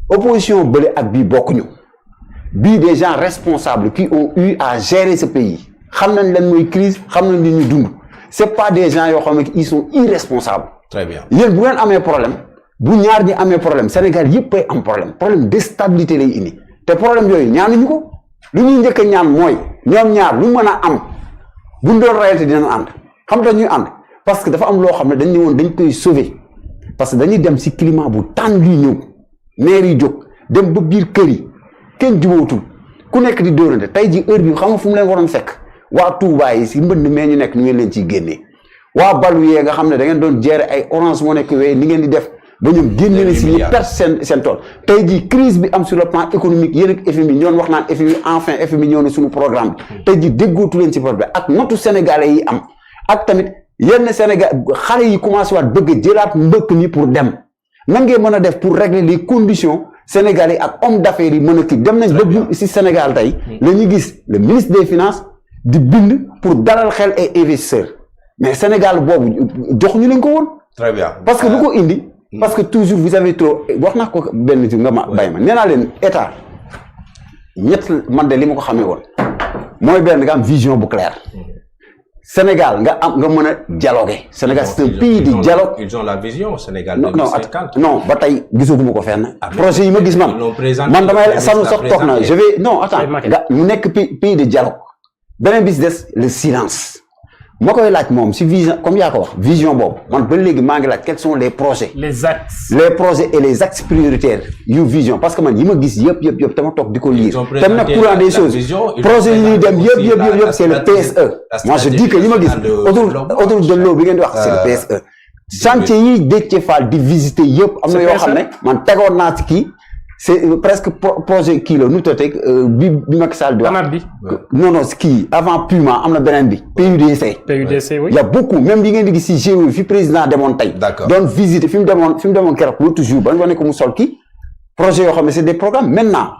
opposition bële ak bii bokkuñu bii des gens responsables qui ont eu à gérer ce pays xam nañ leen mooy crise xam nañ li ñu dund c'est pas des gens yoo xam ne ils sont irresponsables. Très bien. yéen bu ngeen amee problème bu ñaar ñi amee problème Sénégal yëpp ay am problème de stabilité lay indi te problème yooyu ñaanuñu ko lu ñuy njëkk a ñaan mooy ñoom ñaar lu mën a am buñ doon rayante dinañ ànd xam nga ñuy ànd parce que dafa am loo xam ne dañ ne woon dañ koy sauver parce que dañuy dem ci climat bu tendu ñëw maire yi jóg dem ba biir kër yi kenn jubóotul ku nekk di dóorante tey ji heure bi xam nga fu mu leen waroon fekk waa Touba yi ci mbënd mee ñu nekk ñu ngeen leen ciy génnee waa balu yee nga xam ne da ngeen doon gérer ay Orange Money wee ni ngeen di def ba ñoom génne na si ñu perte seen tool tey jii crise bi am sur le plan économique yéen ak FMI ñoon wax naan FMI enfin FMI ñëw na suñu programme bi tey jii déggootu leen si problème ak notu sénégalais yi am ak tamit yenn Sénégal xale yi commencé waat bëgg a jëlaat mbëkk mi pour dem nan ngeen mën a def pour régler les conditions sénégalais ak homme d'affaires yi mën a kii dem nañ ba si Sénégal tey la ñu gis le ministre des finances di bind pour dalal xel ay investisseurs mais Sénégal boobu jox ñu leen ko woon. Très bien. parce que lu ko indi. parce que toujours vous avez trop wax naa ko benn ci nga ma bàyyi ma nee naa leen état ñett man de li ma ko xamee woon mooy benn nga am vision bu claire Sénégal nga mën a dialoguer. Sénégal c'est un pays de dialogue. Ils ont la vision Sénégal. non ba tey gisaguma ko fenn. projet yi ma gis man damay sànnu sax toog na je vais non attends nga mu nekk pays de dialogue beneen bis des le silence. moo koy laaj moom si vision comme yaa ko wax vision boobu man ba léegi maa ngi laaj quels sont les projets. les axes. les projets et les axes prioritaires yu vision parce que man yi ma gis yëpp dama toog di ko lire. te nag courant des choses projets yi ñuy dem yëpp c'est le PSE. moi je dis que yi ma gis autoroute de l'eau bi ngeen di wax c'est le PSE. chantier yi Déthié Fall di visiter yëpp am na yoo xam ne man tegoon naa ci kii. c'est presque projet kii la nu toteg bi Macky Sall di wax non kii avant Puma am na beneen bi PUDC oui. Il y a beaucoup même yi ngeen di gis si GIE fi président demoon tey doon visiter fi mu demoon keroog l'autre jour ba ñu wane ko mu sol kii projet yoo xam ne c'est des programmes maintenant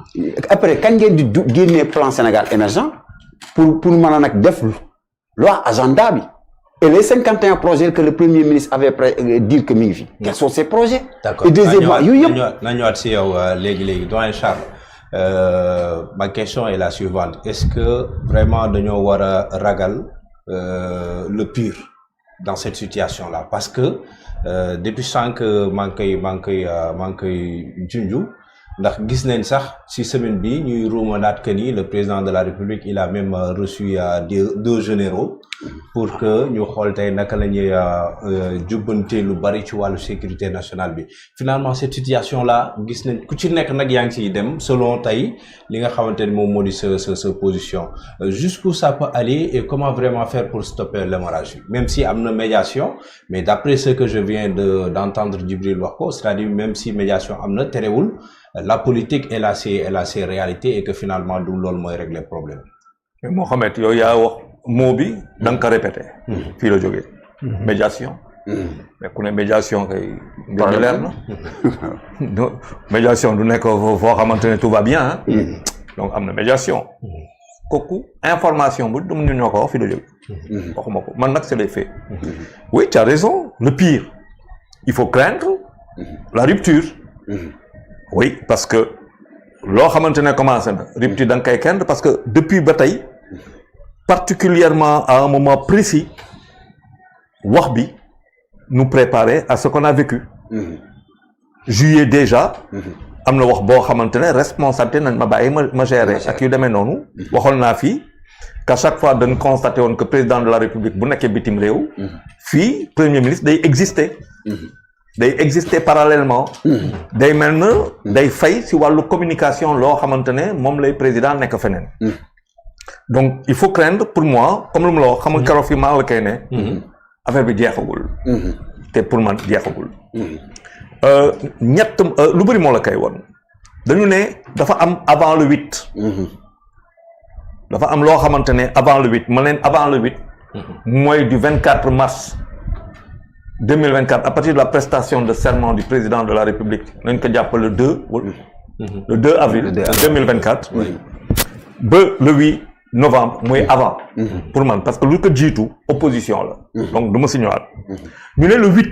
après kañ ngeen di génnee plan Sénégal émergent pour mën a nag def loi agenda bi et les 51 projets que le Premier ministre avait dit que mi ngi fi. Quels sont ces projets? D'accord. Et deuxièmement yooyu yëpp. na ñëwaat si yow léegi doyen Charles ma question est la suivante est-ce que vraiment dañoo war a ragal le pire dans cette situation-là parce que depuis sànq maa ngi koy junju ndax gis nañ sax ci semaine bi ñuy ruumanaat que ni le président de la République il a même reçu deux généraux pour que ñu xool tey naka la ñuy jubbante lu bari ci wàllu sécurité nationale bi finalement cette situation là gis nañ ku ci nekk nag yaa ngi ciy dem selon tey li nga xamante ni moom moo di sa position jusqu'où ça peut aller et comment vraiment faire pour stopper l'hémorragie même si am na médiation mais d'après ce que je viens d'entendre Djibril wax ko c'est-à-dire même si médiation am na terewul la politique elle a ses réalités et que finalement du loolu mooy régler problème. mais Mohamed yow yaa wax mot bi da nga ko répété. fii la jógee. médiation. mais ku ne médiation kay. mbir mi leer na. médiation du nekk foo xamante ne tout va bien hein. donc am na médiation. kooku information bu dum ñu ñoo ko wax fii la jógee. waxuma ko man nag c'est les faits. oui tu as raison le pire il faut craindre la rupture. oui parce que loo xamante ne commencé na rupture da nga koy craindre parce que depuis ba tey particulièrement à un moment précis wax bi nous préparer à ce qu'on a vécu juillet déjà am na wax boo xamante ne responsabilité nañ ma bàyyi ma gérer ak yu demee noonu waxoon naa fii qu'à chaque fois dañ constaté woon que président de la république bu nekkee bitim réew fii premier ministre day exister parallèlement day mel na day fay si wàllu communication loo xamante ne moom lay président nekk feneen donc il faut craindre pour moi comme lu mu la wax xam nga keroog fi maa la koy ne affaire bi jeexagul te pour man jeexagul ñett lu bëri moo la koy woon dañu ne dafa am avant le 8 dafa am loo xamante ne avant le 8 ma leen avant le 8 mooy du 24 mars 2024 à partir de la prestation de serment du président de la République nañ ko jàpp le 2 avril 2024 ba le 8 novembre mooy avant pour man parce que lu ko jiitu opposition la donc du ma si ñëwaat ñu ne le 8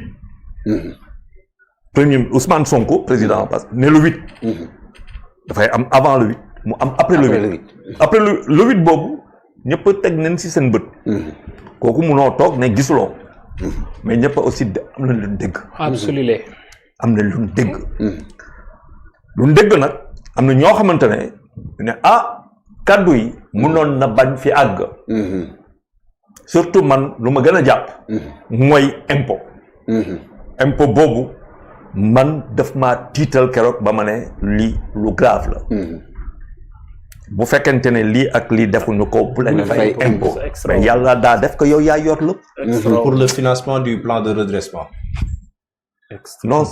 premier Ousmane Sonko président parce que ne le 8 dafay am avant le 8 mu am après le 8 après le 8 boobu ñëpp teg nañ si seen bët kooku munoo toog ne gisuloo mais ñëpp aussi am na lu dégg absolument am na lu dégg lu dégg nag am na ñoo xamante ne kaddu yi munoon na bañ fi àgg surtout man lu ma gën a jàpp mooy impôt boobu man daf ma tiital keroog ba ma ne lii lu grave la bu fekkente ne lii ak lii defuñu ko bu leen fay impôt mais yàlla daa def ko yow yaa yor lépp pour le financement du plan de redressement non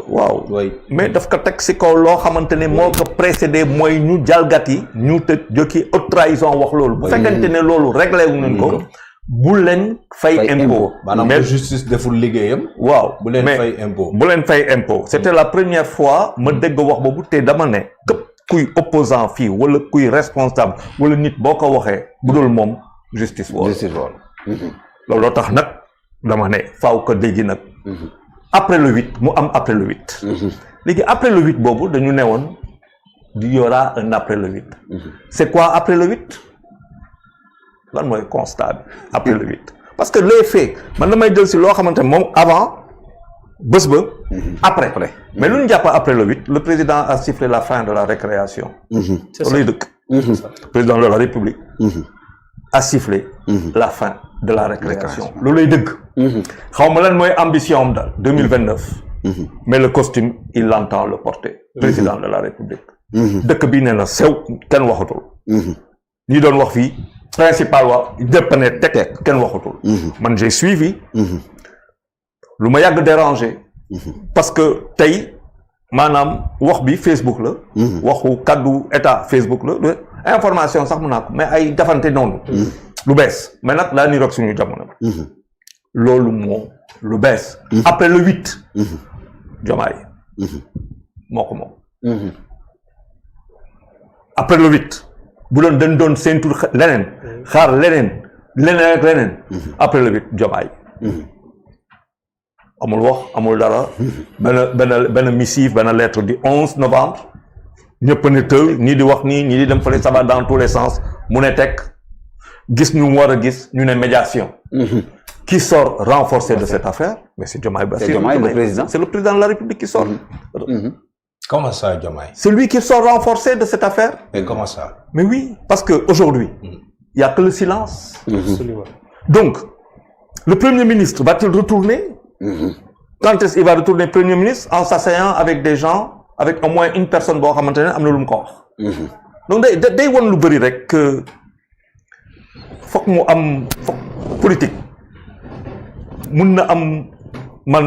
waaw oui. mais daf ko teg si kaw loo xamante ne moo ko précédé mooy ñu jalgati ñu tëj jokki haute trahison wax loolu bu fekkente ne loolu réglé wu nañ ko bu leen fay impôt maanaam bu justice deful liggéeyam waaw bu leen fay impôt bu leen fay impôt c'était la première fois ma dégg wax boobu te dama ne képp kuy opposant fii wala kuy responsable wala nit boo ko waxee bu dul moom justice wool looloo tax nag dama ne faaw ko dégg nag après le 8 mu am après le 8 léegi après le 8 boobu dañu ne woon il y aura un après le 8 c'est quoi après le 8 lan mooy constat bi après le 8 parce que les faits man damay jël si loo xamante ne moom avant bés ba après mais lu ñu jàpp après le 8 le président a sifflé la fin de la récréation looluy dëkk président de la République a sifflé la fin de la récréation looluy dëgg xaw ma lan mooy ambition am daal 2029 mais le costume il entend le porter président de la République dëkk bi nee na sew kenn waxatul ñi doon wax fii principal wa ñëpp ne teg kenn waxatul man j'ai suivi lu ma yàgg déranger parce que tey maanaam wax bi Facebook la waxu kaddu état Facebook la information sax mun naa ko mais ay defante noonu lu bees mais nag laa niroog suñu jamono loolu moo lu bees après le 8 Diomaye moo ko moom après le 8 bu doon dañ doon séntu leneen xaar leneen ak leneen après le 8 Diomaye amul wax amul dara benn missive benn lettre du 11 novembre ñëpp ne tël ñii di wax nii ñii di dem fële ça va dans tous les sens mu ne teg gis ñu war a gis ñu ne médiation qui sort renforcé de cette affaire mais c'est Diomaye le président c'est le président de la République qui sort comment ça Diomaye c'est lui qui sort renforcé de cette affaire et comment ça mais oui parce que aujourd'hui il y a que le silence absolument donc le premier ministre va-t-il retourner quand est-ce qu'il va retourner premier ministre en s'asseyant avec des gens avec au moins une personne boo xamante ne am na lu mu ko wax donc day won lu bëri rek que foog mu am foog politique mun na am man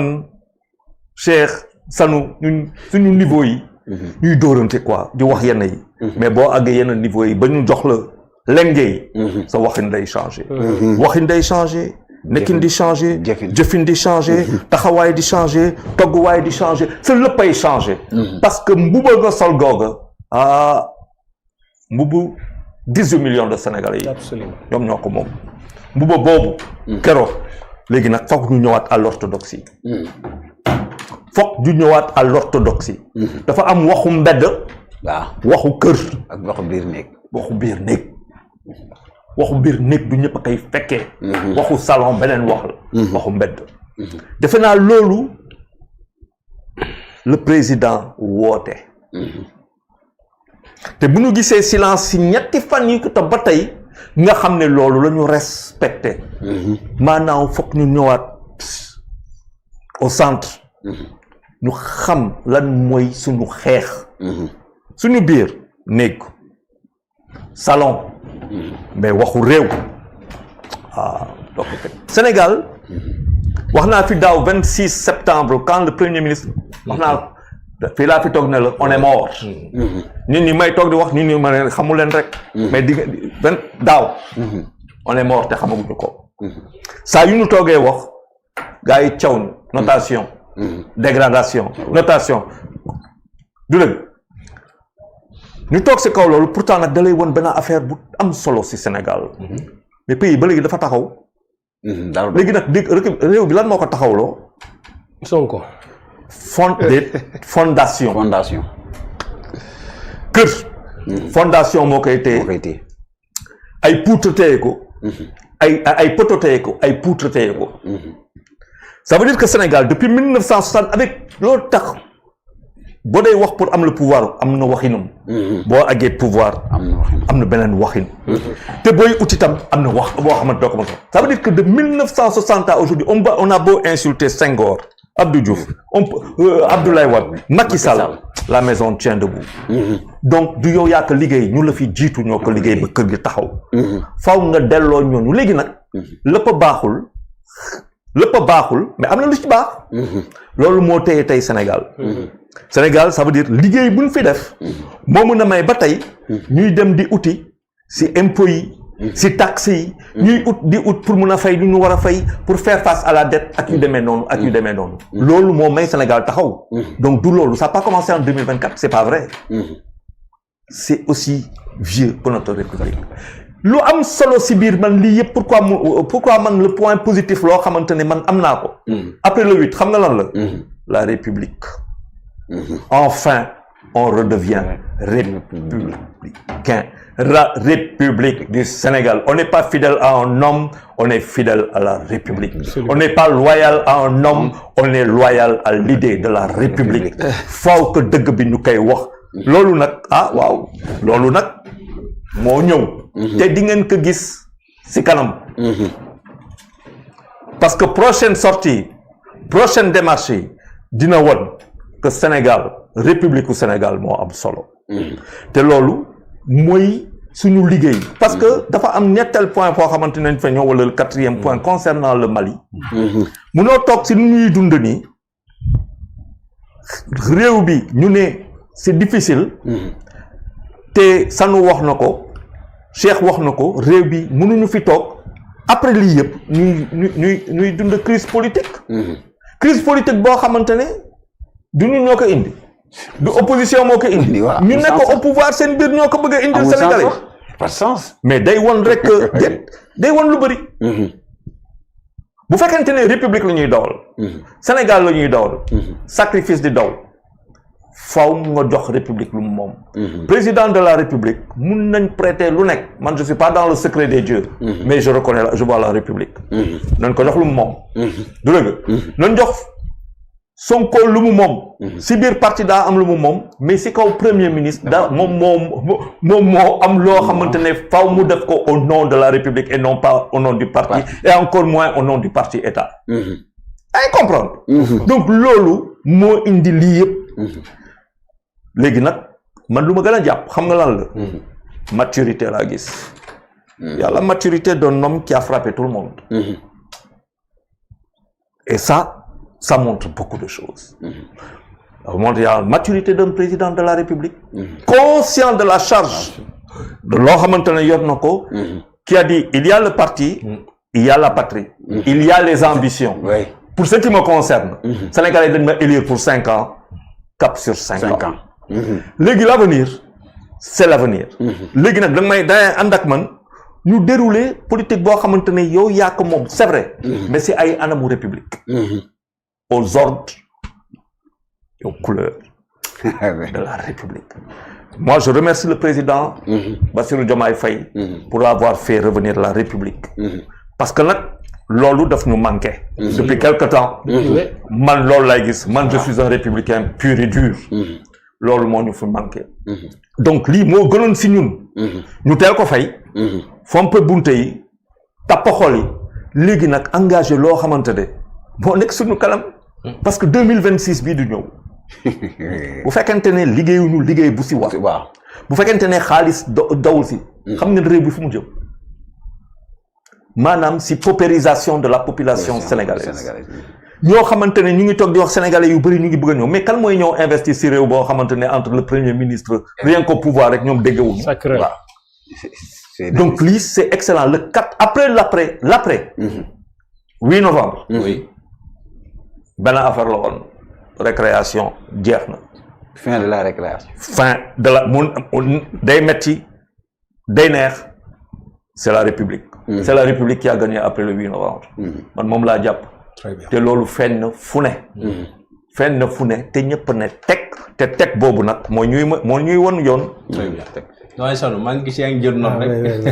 Cheikh Sanu ñun suñu niveau yi ñuy dóorante quoi di wax yenn yi mais boo àggee yenn niveau yi ba ñu jox la lengee sa waxin day changer nekkin di changer jëfin di changer taxawaay di changer togguwaay di changer sa léppay changer parce que mbuba nga sol googa mbubu 18 millions de Sénégalais yi ñoom ñoo ko moom mbuba boobu keroog léegi nag foog ñu ñëwaat à l'orthodoxie dafa am waxu mbedd waaw waxu kër ak waxu biir néeg waxu mbir néeg du ñëpp a koy fekkee waxu salon beneen wax la waxu mbedd defe naa loolu le président woote te bu ñu gisee silence si ñetti fan yi ko te ba tey nga xam ne loolu la ñu respecté maanaam foog ñu ñëwaat au centre ñu xam lan mooy suñu xeex suñu biir néeg salon mais waxu réew donc Sénégal wax naa fi daaw 26 septembre quand le premier ministre wax naa fii laa fi toog ne la on est mort nit ñi may toog di wax nit ñi ma ne xamu leen rek mais daaw on est mort te xamaguñu ko saa yu ñu toogee wax gars yi caw notation dégradation notation du dëgg ñu toog si kaw loolu pourtant nag da lay woon benn affaire bu am solo si Sénégal mais pays ba léegi dafa taxaw léegi nag réew bi lan moo ko taxawloo Sonko fondation kër fondation moo koy téye ay poutre téye ko ay poto téye ko ay poutre téye ko ça veut dire que Sénégal depuis 1960 avec loolu tax boo dee wax pour am le pouvoir am na waxinam boo àggee pouvoir am na beneen waxin te booy ut itam am na wax boo xamante doo ko mën ça veut dire que de 1960 à aujourd'hui on a beau insulter Senghor Abdou Diouf Abdoulaye Wade Macky Sall la maison tient debout donc du yow yaa ko liggéey ñu la fi jiitu ñoo ko liggéey ba kër gi taxaw faw nga delloo ñooñu léegi nag lépp a baaxul mais am na lu ci baax loolu moo téye tey Sénégal ça veut dire liggéey bu ñu fi def moo mën a may ba tey ñuy dem di uti si impôts yi si taxes yi ñuy di ut pour mun a fay lu ñu war a fay pour faire face à la dette ak yu demee noonu loolu moo may Sénégal taxaw donc du loolu ça n'a pas commencé en 2024 c'est pas vrai c'est aussi vieux pour notre République lu am solo si biir man lii yëpp pourquoi man le point positif loo xamante ne man am naa ko après le 8 xam nga lan la République enfin on redevient républicain la République du Sénégal on n'est pas fidèle à un homme on est fidèle à la République on n'est pas loyal à un homme on est loyal à l'idée de la République faw que dëgg bi ñu koy wax loolu nag waaw loolu nag moo ñëw te di ngeen ko gis ci kanam parce que prochaine sortie prochaine démarche yi dina won que Sénégal République u Sénégal moo am solo te loolu mooy suñu liggéey parce que dafa am ñetteel point foo xamante nañ fa ñëw wala le 4e point concernant le Mali munoo toog si nu ñuy dund nii réew bi ñu ne c'est difficile te Sanu wax na ko Cheikh wax na ko réew bi mënuñu fi toog après lii yëpp ñuy dund crise politique boo xamante ne du ñu ñoo ko indi du opposition moo ko indi ñu nekk au pouvoir seen biir ñoo ko bëgg a indi Sénégalais par sens mais day won rek day won lu bëri bu fekkente ne république la ñuy dawal Sénégal la ñuy dawal sacrifice di daw faw nga jox république lu mu moom président de la république mun nañ prêter lu nekk man je suis pas dans le secret des dieux mais je vois la république nañ ko jox lu mu moom du dëgg nañ jox Sonko lu mu moom si biir parti daa am lu mu moom mais si kaw premier ministre daa moom moo am loo xamante ne faw mu def ko au nom de la république et non pas au nom du parti et encore moins au nom du parti état ay comprendre donc loolu moo indi lii yëpp léegi nag man lu ma gën a jàpp xam nga lan la maturité laa gis yàlla maturité d'un homme qui a frappé tout le monde et ça montre beaucoup de choses. Ça montre il y a la maturité d'un président de la République, conscient de la charge de loo xamante ne yor na ko, qui a dit il y a le parti, il y a la patrie, il y a les ambitions. Pour ce qui me concerne, Sénégalais dañ ma élire pour 5 ans, cap sur 5 ans. Léegi l'avenir, c'est l'avenir. Léegi nag danga may ànd ak man ñu dérouler politique boo xamante ne yow yaa ko moom c'est vrai, mais c'est ay anamu république. Aux ordres et aux couleurs de la République. Moi, je remercie le président Bassirou Diomaye Faye pour avoir fait revenir la République. Parce que là, loolu daf nous manquait. Depuis quelque temps, man loolu lay gis, man je suis un républicain pur et dur. Loolu moo ñu fi manqué. Donc lii moo gënoon si ñun. ñu teel ko fay. fompe bunte yi tappa xol yi léegi nag engagé loo xamante ne moo nekk suñu kanam. parce que 2026 bii du ñëw. bu fekkente ne liggéeyuñu liggéey bu si wax. waaw bu fekkente ne xaalis dawul si. xam nga réew bi fu mu jëm. maanaam si paupérisation de la population sénégalaise. ñoo xamante ne ñu ngi toog di wax sénégalais yu bëri ñu ngi bëgg a ñëw mais kan mooy ñëw investir si réew boo xamante ne entre le premier ministre rien qu'au pouvoir rek ñoom déggewuñu. Waaw. Donc lii c'est excellent le 4 après l'après 8 novembre. oui. benn affaire la woon récréation jeex na. fin de la récréation. fin de la mun day metti day neex c'est la République. C'est la République qui a gagné après le 8 novembre. man moom laa jàpp. très bien te loolu feeñ na fu ne. feeñ na fu ne te ñëpp ne teg te teg boobu nag moo ñuy won yoon. très bien. non Sanu maa ngi gis yaa ngi jël note rek.